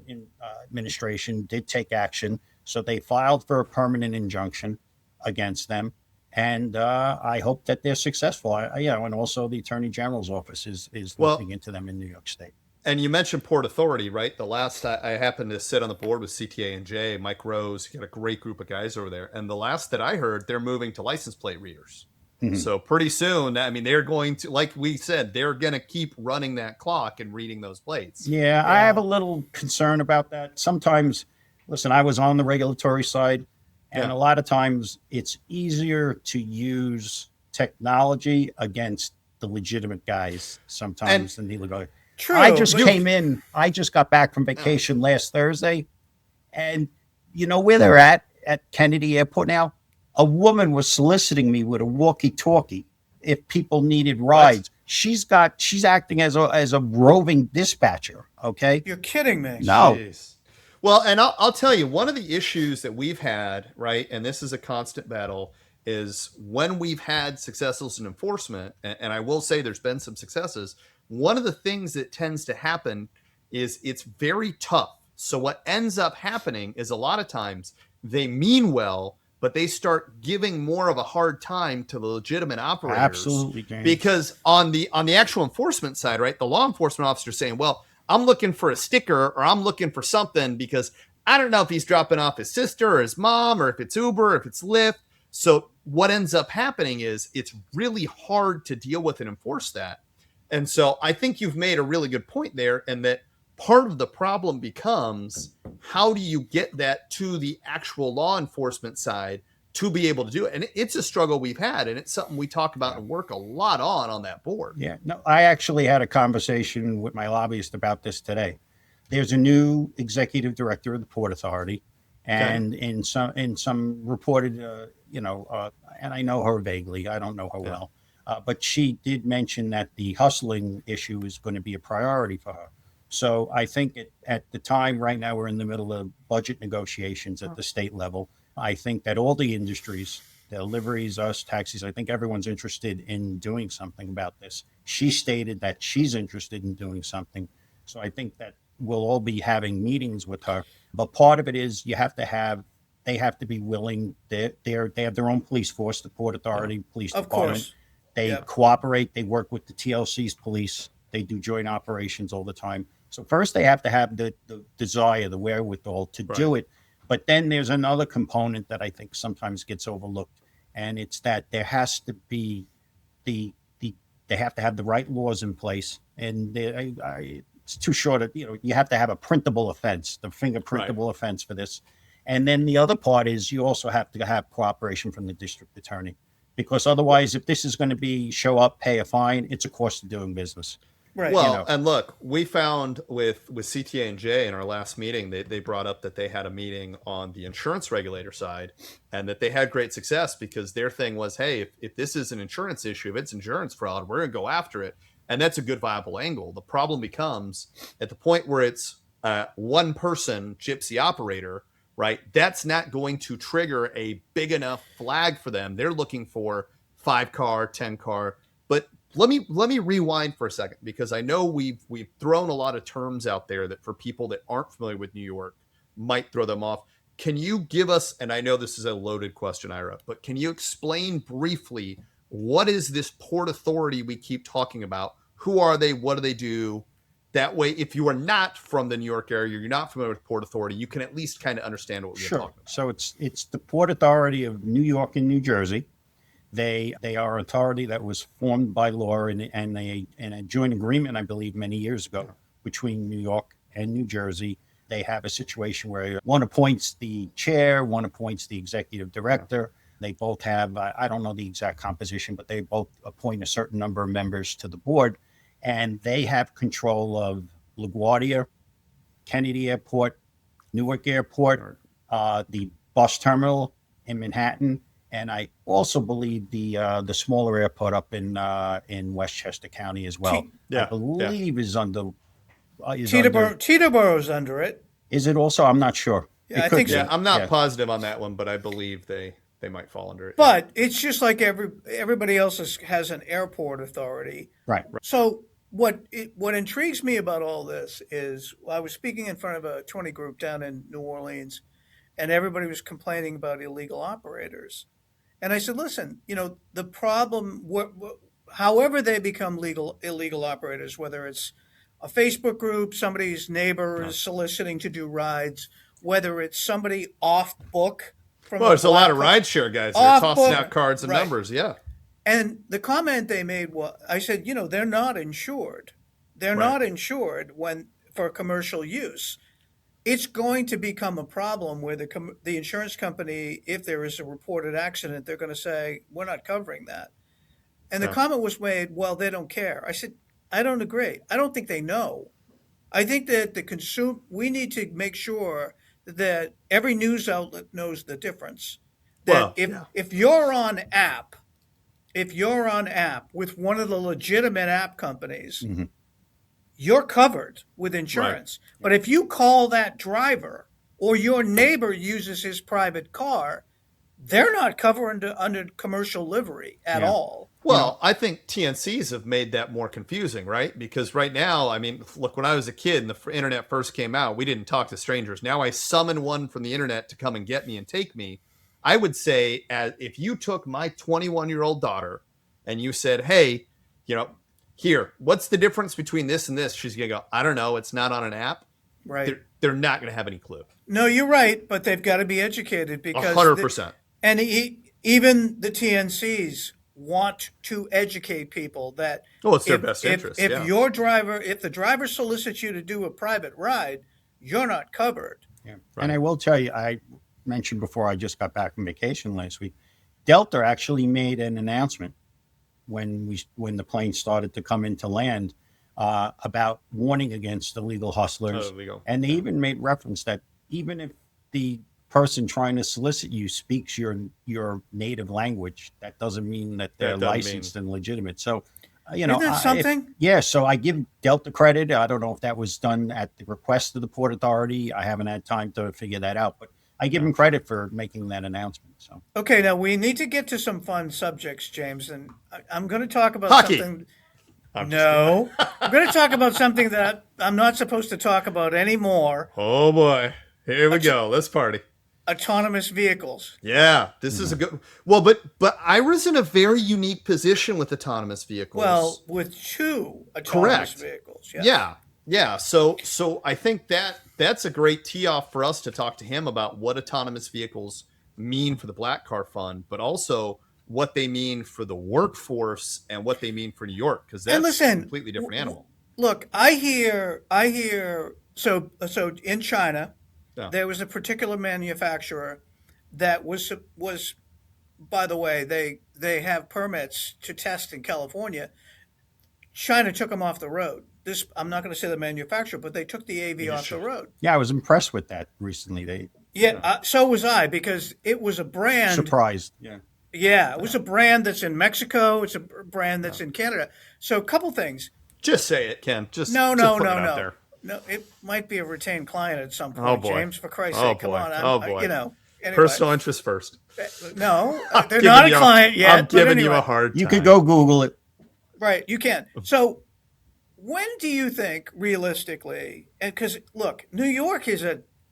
administration did take action. So they filed for a permanent injunction against them. And I hope that they're successful. And also the Attorney General's office is looking into them in New York State. And you mentioned Port Authority, right? The last I happened to sit on the board with CTA&J, Mike Rose, got a great group of guys over there. And the last that I heard, they're moving to license plate readers. Mhm. So pretty soon, they're going to, like we said, they're going to keep running that clock and reading those plates. Yeah, I have a little concern about that. Sometimes, listen, I was on the regulatory side, and Yeah. a lot of times it's easier to use technology against the legitimate guys sometimes than the illegal guys. True. I just but- came in. I just got back from vacation last Thursday, and you know where they're at Kennedy Airport now. A woman was soliciting me with a walkie-talkie if people needed rides. She's acting as a roving dispatcher. Okay, You're kidding me. no, Jeez. Well, and I'll tell you, one of the issues that we've had, right, and this is a constant battle, is when we've had successes in enforcement, and I will say there's been some successes, one of the things that tends to happen is it's very tough. So what ends up happening is a lot of times they mean well, but they start giving more of a hard time to the legitimate operators. absolutely, James. Because on the actual enforcement side, right, the law enforcement officer saying, well, I'm looking for a sticker or I'm looking for something because I don't know if he's dropping off his sister or his mom or if it's Uber, or if it's Lyft. So what ends up happening is it's really hard to deal with and enforce that. And so I think you've made a really good point there, and that part of the problem becomes, how do you get that to the actual law enforcement side to be able to do it? And it's a struggle we've had, and it's something we talk about and work a lot on that board. Yeah, no, I actually had a conversation with my lobbyist about this today. There's a new executive director of the Port Authority, and in some reported, and I know her vaguely. I don't know her well, but she did mention that the hustling issue is going to be a priority for her. So I think at the time right now we're in the middle of budget negotiations at the state level. I think that all the industries, the deliveries, us, taxis, I think everyone's interested in doing something about this. She stated that she's interested in doing something. So I think that we'll all be having meetings with her. But part of it is they have to be willing. They have their own police force, the Port Authority Police Of Department. course. They Yep. cooperate. They work with the TLC's police. They do joint operations all the time. So first they have to have the desire, the wherewithal to do it. But then there's another component that I think sometimes gets overlooked, and it's that there has to be they have to have the right laws in place, and it's too short. You have to have a printable offense, the fingerprintable offense for this, and then the other part is you also have to have cooperation from the district attorney, because otherwise, if this is going to be show up, pay a fine, it's a cost of doing business. Right. Well, and look, we found with CTA&J in our last meeting, they brought up that they had a meeting on the insurance regulator side, and that they had great success because their thing was, hey, if this is an insurance issue, if it's insurance fraud, we're going to go after it. And that's a good viable angle. The problem becomes at the point where it's one person gypsy operator, right? That's not going to trigger a big enough flag for them. They're looking for 5-car, 10-car. But let me rewind for a second, because I know we've thrown a lot of terms out there that for people that aren't familiar with New York might throw them off. Can you give us, and I know this is a loaded question, Ira, but can you explain briefly what is this Port Authority we keep talking about? Who are they? What do they do? That way, if you are not from the New York area, you're not familiar with Port Authority, you can at least kind of understand what we're talking about. So it's the Port Authority of New York and New Jersey. They are an authority that was formed by law and a joint agreement, I believe, many years ago between New York and New Jersey. They have a situation where one appoints the chair, one appoints the executive director. They both have, I don't know the exact composition, but they both appoint a certain number of members to the board. And they have control of LaGuardia, Kennedy Airport, Newark Airport, the bus terminal in Manhattan, and I also believe the smaller airport up in Westchester County as well. I believe is under. Teterborough's under it. Is it also? I'm not sure. Yeah, I think so. Yeah, I'm not positive on that one, but I believe they might fall under it. But it's just like everybody else has an airport authority. Right. So what intrigues me about all this is I was speaking in front of a 20 group down in New Orleans, and everybody was complaining about illegal operators. And I said, listen, the problem, however they become illegal operators, whether it's a Facebook group, somebody's neighbor is soliciting to do rides, whether it's somebody off book. There's a lot of rideshare guys that are tossing out cards and numbers. Yeah. And the comment they made was, I said, they're not insured. They're not insured for commercial use. It's going to become a problem where the insurance company, if there is a reported accident, they're going to say, we're not covering that. And the comment was made, well, they don't care. I said, I don't agree. I don't think they know. I think that we need to make sure that every news outlet knows the difference. That if you're on app with one of the legitimate app companies, you're covered with insurance. Right. But if you call that driver or your neighbor uses his private car, they're not covered under commercial livery at all. Well, I think TNCs have made that more confusing, right? Because right now, I mean, look, when I was a kid and the internet first came out, we didn't talk to strangers. Now I summon one from the internet to come and get me and take me. I would say, if you took my 21-year-old daughter and you said, hey, here, what's the difference between this and this? She's going to go, I don't know. It's not on an app. Right. They're not going to have any clue. No, you're right. But they've got to be educated because 100%. And even the TNCs want to educate people that it's their best interest. If the driver solicits you to do a private ride, you're not covered. Yeah. Right. And I will tell you, I mentioned before I just got back from vacation last week, Delta actually made an announcement when the plane started to come into land about warning against illegal hustlers. And they even made reference that even if the person trying to solicit you speaks your native language, that doesn't mean that they're licensed and legitimate. So, Isn't that something? So I give Delta credit. I don't know if that was done at the request of the Port Authority. I haven't had time to figure that out, but I give them credit for making that announcement. So okay, now we need to get to some fun subjects, James, and I'm going to talk about hockey. Something. I'm going to talk about something that I'm not supposed to talk about anymore. Oh boy, here we go. Let's party. Autonomous vehicles. Yeah, this is a good. Well, but Ira's in a very unique position with autonomous vehicles. Well, with two autonomous vehicles. Yeah. So I think that's a great tee off for us to talk to him about what autonomous vehicles mean for the Black Car Fund, but also what they mean for the workforce and what they mean for New York, because that's a completely different animal. Look, I hear. So in China. Yeah. There was a particular manufacturer that was, by the way, they have permits to test in California. China took them off the road. I'm not going to say the manufacturer, but they took the AV off the road. Yeah, I was impressed with that recently. So was I, because it was a brand. Surprised. Yeah, it was a brand that's in Mexico. It's a brand that's in Canada. So a couple things. Just say it, Ken. Just no. put it out there. No, it might be a retained client at some point, Oh, boy. James. For Christ's Oh, sake, come boy. on. Oh, boy. Anyway. Personal interest first. No, I'm they're giving not a you client yet. I'm but giving you anyway. a hard time. You could go Google it. Right, you can. So, when do you think, realistically, and because look, New York is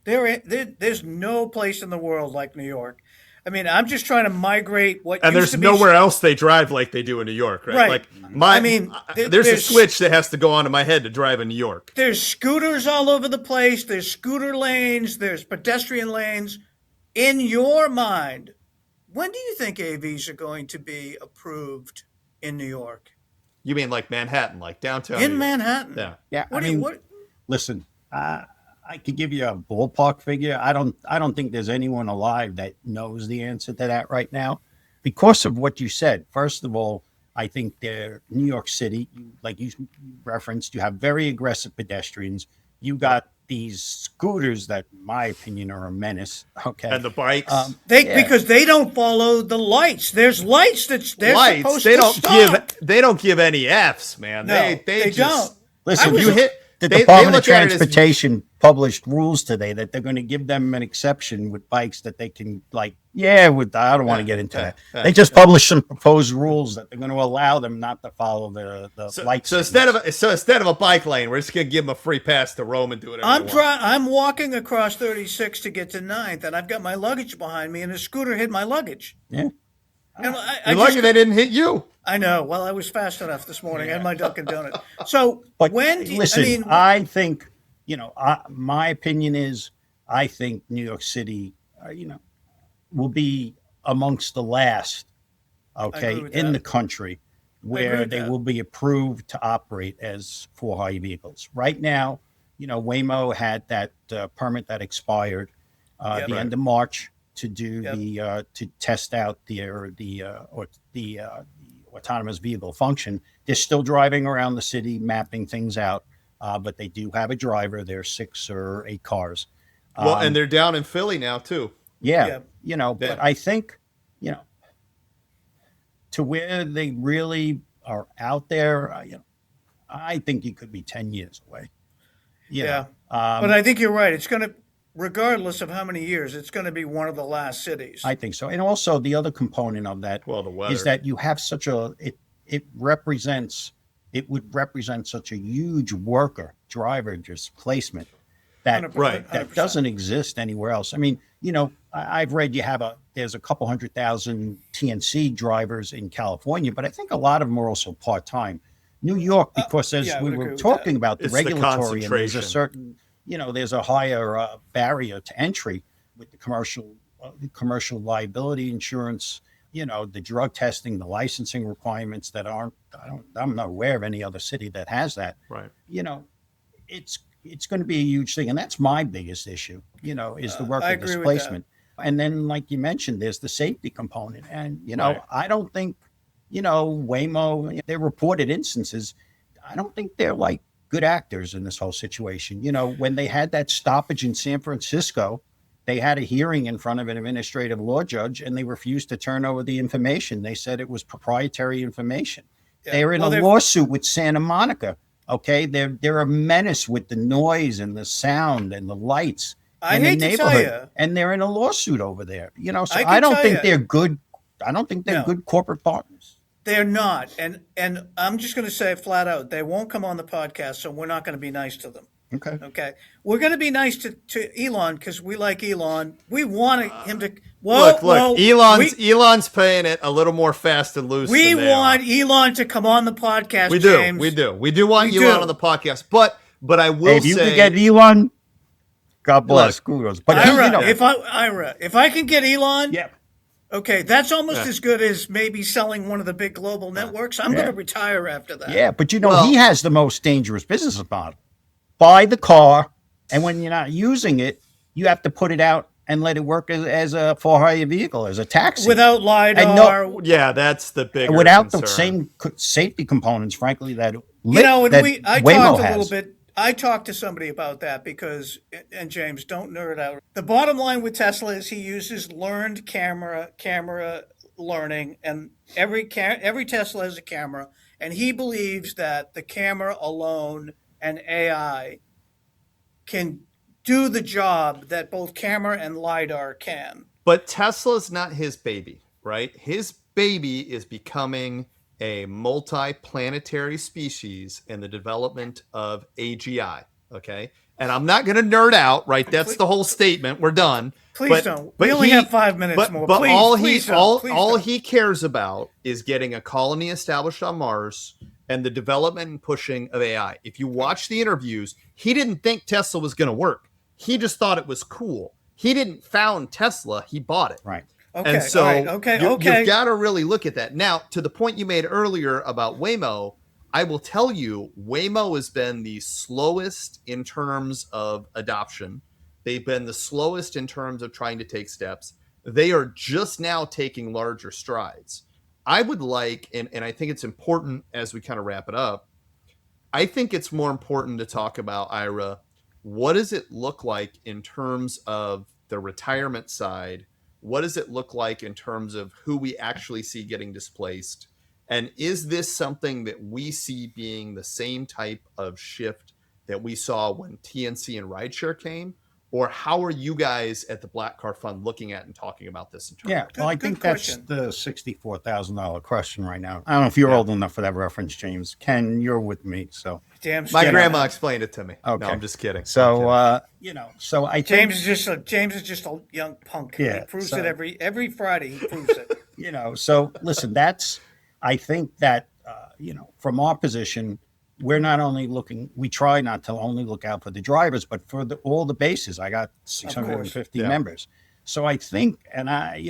there's no place in the world like New York. I mean, I'm just trying to migrate what And used there's to be nowhere else they drive like they do in New York, right? Right. Like I mean, there's a switch that has to go on in my head to drive in New York. There's scooters all over the place. There's scooter lanes. There's pedestrian lanes. In your mind, when do you think AVs are going to be approved in New York? You mean like Manhattan, like downtown? New In York? Manhattan? Yeah. Yeah, What I do you mean, what? listen, I could give you a ballpark figure. I don't think there's anyone alive that knows the answer to that right now, because of what you said. First of all, I think New York City, like you referenced, you have very aggressive pedestrians. You got these scooters that, in my opinion, are a menace. Okay, And the bikes. Because they don't follow the lights. There's lights that they're Lights. supposed They to don't stop. they don't give any Fs, man. No, they don't. just Listen, you hit the they Department of look at it as- Transportation published rules today that they're going to give them an exception with bikes that they can, like, I don't want to get into that. They just published some proposed rules that they're going to allow them not to follow the lights. So instead of a bike lane, we're just gonna give them a free pass to roam and do whatever. I'm walking across 36 to get to 9th, and I've got my luggage behind me, and a scooter hit my luggage. Yeah. And You're lucky they didn't hit you. I know. Well, I was fast enough this morning. I had my Dunkin' Donut. So But when do you, listen, I think, my opinion is, I think New York City, will be amongst the last, okay, with in that. the country where with they that. will be approved to operate as for-hire vehicles. Right now, Waymo had that permit that expired Yep. the end of March to do Yep. to test out the autonomous vehicle function. They're still driving around the city, mapping things out, but they do have a driver. There's 6 or 8 cars. Well, and they're down in Philly now too. Yeah, Yeah. but I think, to where they really are out there, I think it could be 10 years away. Yeah. But I think you're right. It's going to, regardless of how many years, it's going to be one of the last cities. I think so. And also the other component of that Well, the weather. is that you have it would represent such a huge driver displacement that Right. that doesn't exist anywhere else. I mean, I've read there's a couple 100,000 TNC drivers in California, but I think a lot of them are also part-time. New York, because as I we would were agree with talking about the It's the regulatory, and there's a concentration. certain, there's a higher barrier to entry with the commercial liability insurance, the drug testing, the licensing requirements that I'm not aware of any other city that has that. Right. It's going to be a huge thing. And that's my biggest issue, is the I worker agree with displacement. And then, like you mentioned, there's the safety component. And, Right. I don't think, Waymo, they reported instances. I don't think they're like good actors in this whole situation. When they had that stoppage in San Francisco, they had a hearing in front of an administrative law judge and they refused to turn over the information. They said it was proprietary information. Yeah. They're in Well, a lawsuit with Santa Monica. Okay, they're a menace with the noise and the sound and the lights I in the hate to tell neighborhood, you. and they're in a lawsuit over there. So I can I don't tell think you. they're good. I don't think they're No. good corporate partners. They're not. And I'm just going to say flat out, they won't come on the podcast, so we're not going to be nice to them. Okay. Okay. We're going to be nice to Elon because we like Elon. We want him to. Well, Look, Elon's paying it a little more fast and loose. We than they want are. Elon to come on the podcast. We do. James. We do want We Elon do. on the podcast. But I will Hey, if you say, can get Elon, God bless. Kudos. But Ira, if I can get Elon, yeah. okay, that's almost as good as maybe selling one of the big global networks. I'm going to retire after that. Yeah, but Well- he has the most dangerous business model. Buy the car, and when you're not using it, you have to put it out and let it work as a for-hire vehicle, as a taxi. Without LiDAR. And yeah, that's the big without concern. the same safety components, frankly, that and I Waymo talked a has. little bit. I talked to somebody about that because, and James, don't nerd out. The bottom line with Tesla is he uses learned camera learning, and every Tesla has a camera, and he believes that the camera alone and AI can do the job that both camera and LiDAR can. But Tesla's not his baby, right? His baby is becoming a multi-planetary species in the development of AGI, okay? And I'm not going to nerd out, right? That's the whole statement. We're done. Please don't. We only have 5 minutes more. But Please all don't. he cares about is getting a colony established on Mars and the development and pushing of AI. If you watch the interviews, he didn't think Tesla was going to work. He just thought it was cool. He didn't found Tesla. He bought it. Right. And so okay. You've got to really look at that. Now, to the point you made earlier about Waymo, I will tell you, Waymo has been the slowest in terms of adoption. They've been the slowest in terms of trying to take steps. They are just now taking larger strides. I would like, and I think it's important as we kind of wrap it up, I think it's more important to talk about, Ira, what does it look like in terms of the retirement side? What does it look like in terms of who we actually see getting displaced? And is this something that we see being the same type of shift that we saw when TNC and rideshare came? Or how are you guys at the Black Car Fund looking at and talking about this in terms? Yeah, well, I think that's the $64,000 question right now. I don't know if you're old enough for that reference, James. Ken, you're with me, so. Damn, my grandma explained it to me. Okay. No, I'm just kidding. So, so I think James is just a young punk. Yeah, He proves it every Friday. He proves it. So listen, I think that, from our position, we're not only we try not to only look out for the drivers, but for all the bases. I got 650 members. So I think, and I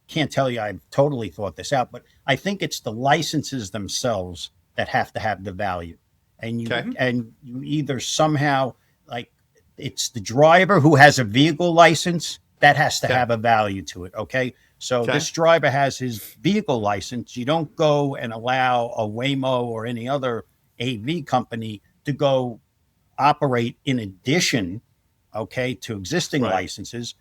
can't tell you I've totally thought this out, but I think it's the licenses themselves that have to have the value. And you either somehow, like, it's the driver who has a vehicle license that has to have a value to it. Okay. So this driver has his vehicle license. You don't go and allow a Waymo or any other AV company to go operate in addition, to existing licenses.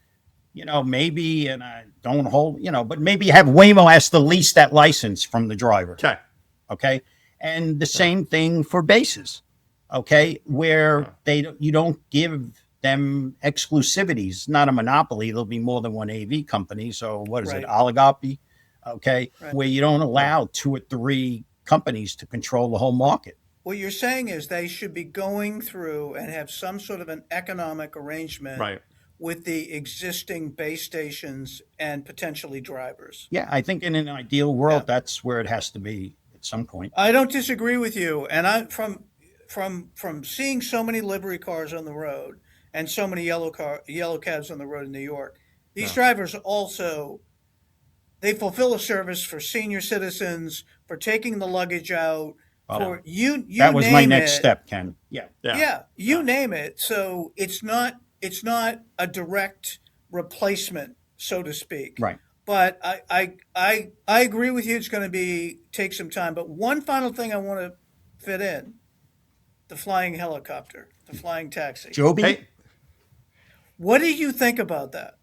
Maybe, and I don't hold, but maybe have Waymo has to lease that license from the driver. Okay. And the same thing for bases. Where you don't give them exclusivities, not a monopoly. There'll be more than one AV company. So what is it? Oligopoly. Where you don't allow 2 or 3 companies to control the whole market. What you're saying is they should be going through and have some sort of an economic arrangement with the existing base stations and potentially drivers. Yeah, I think in an ideal world, that's where it has to be at some point. I don't disagree with you. And I from seeing so many livery cars on the road and so many yellow cabs on the road in New York, these drivers also, they fulfill a service for senior citizens, for taking the luggage out, for you that was name my next it. step, Ken. You name it. So it's not a direct replacement, so to speak. Right. But I agree with you. It's going to take some time. But one final thing I want to fit in: the flying helicopter, the flying taxi. Joby. Hey. What do you think about that?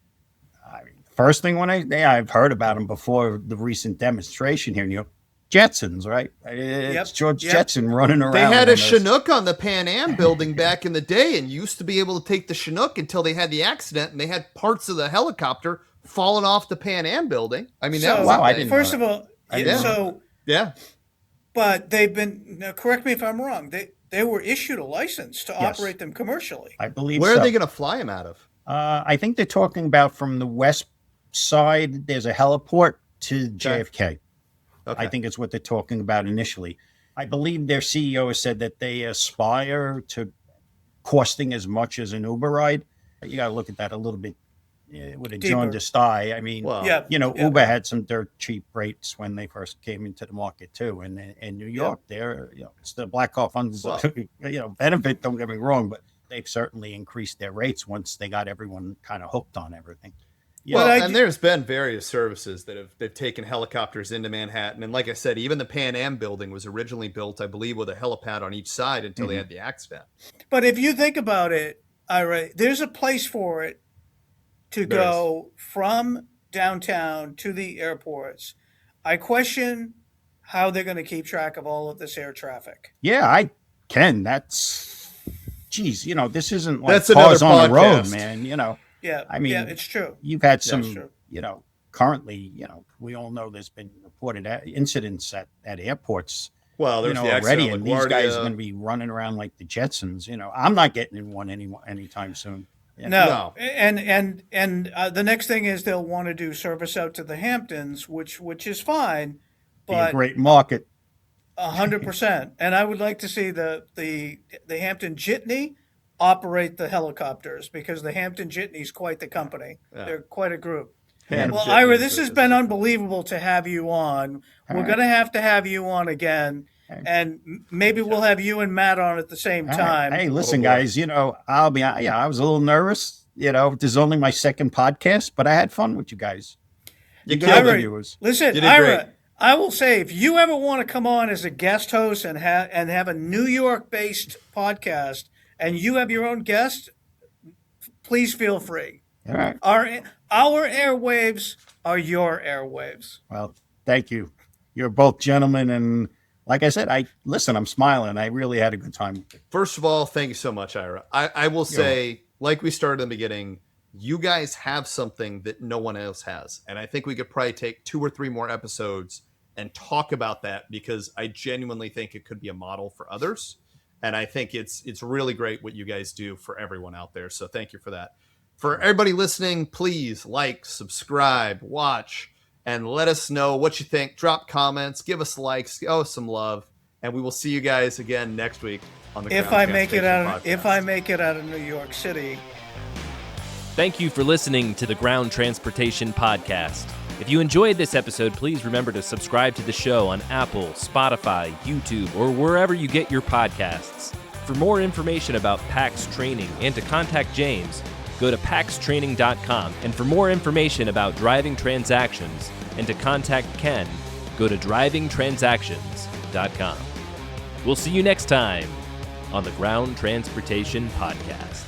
First thing I've heard about them before the recent demonstration here, Jetsons, right? It's George Jetson running around. They had a Chinook on the Pan Am building back in the day and used to be able to take the Chinook until they had the accident and they had parts of the helicopter falling off the Pan Am building. I mean, I didn't first know of all, but they've been, now correct me if I'm wrong, they were issued a license to operate them commercially. I believe Where are they going to fly them out of? I think they're talking about from the west side, there's a heliport to JFK. I think it's what they're talking about initially. I believe their CEO has said that they aspire to costing as much as an Uber ride. You got to look at that a little bit with a jaundiced eye. I mean, Uber had some dirt cheap rates when they first came into the market too. And in New York, it's the Black Car Fund's benefit. Don't get me wrong, but they've certainly increased their rates once they got everyone kind of hooked on everything. And there's been various services that they've taken helicopters into Manhattan. And like I said, even the Pan Am building was originally built, I believe, with a helipad on each side until they had the accident. But if you think about it, Ira, there's a place for it to go from downtown to the airports. I question how they're going to keep track of all of this air traffic. Yeah, I can. That's geez, this isn't like That's cars another on the road, podcast. man. Yeah, I mean, yeah, it's true. you've had That's some, true. currently, we all know there's been reported incidents at airports, Well, there's the already, accident and with these guys are LaGuardia. going to be running around like the Jetsons. I'm not getting in one anytime soon. Yeah. No, and the next thing is they'll want to do service out to the Hamptons, which is fine, Be a but great market. 100%. And I would like to see the Hampton Jitney operate the helicopters, because the Hampton Jitney is quite the company. Yeah. They're quite a group. Hampton Well, Jitney Ira, is this a- has been unbelievable to have you on. We're right. going to have you on again, and maybe we'll have you and Matt on at the same All time. right. Hey, listen, boy. guys. I was a little nervous. This is only my second podcast, but I had fun with you guys. You good killed it. viewers. Listen, You did Ira, great. I will say, if you ever want to come on as a guest host and have a New York-based podcast, and you have your own guest, please feel free. All right. Our airwaves are your airwaves. Well, thank you. You're both gentlemen, and like I said, I'm smiling. I really had a good time. First of all, thank you so much, Ira. I will say, like we started in the beginning, you guys have something that no one else has. And I think we could probably take 2 or 3 more episodes and talk about that, because I genuinely think it could be a model for others. And I think it's really great what you guys do for everyone out there. So thank you for that. For everybody listening, please like, subscribe, watch, and let us know what you think. Drop comments, give us likes, give us some love, and we will see you guys again next week on the If Ground I make it Transportation out of New York City. Thank you for listening to the Ground Transportation Podcast. If you enjoyed this episode, please remember to subscribe to the show on Apple, Spotify, YouTube, or wherever you get your podcasts. For more information about PAX training and to contact James, go to paxtraining.com. And for more information about driving transactions and to contact Ken, go to drivingtransactions.com. We'll see you next time on the Ground Transportation Podcast.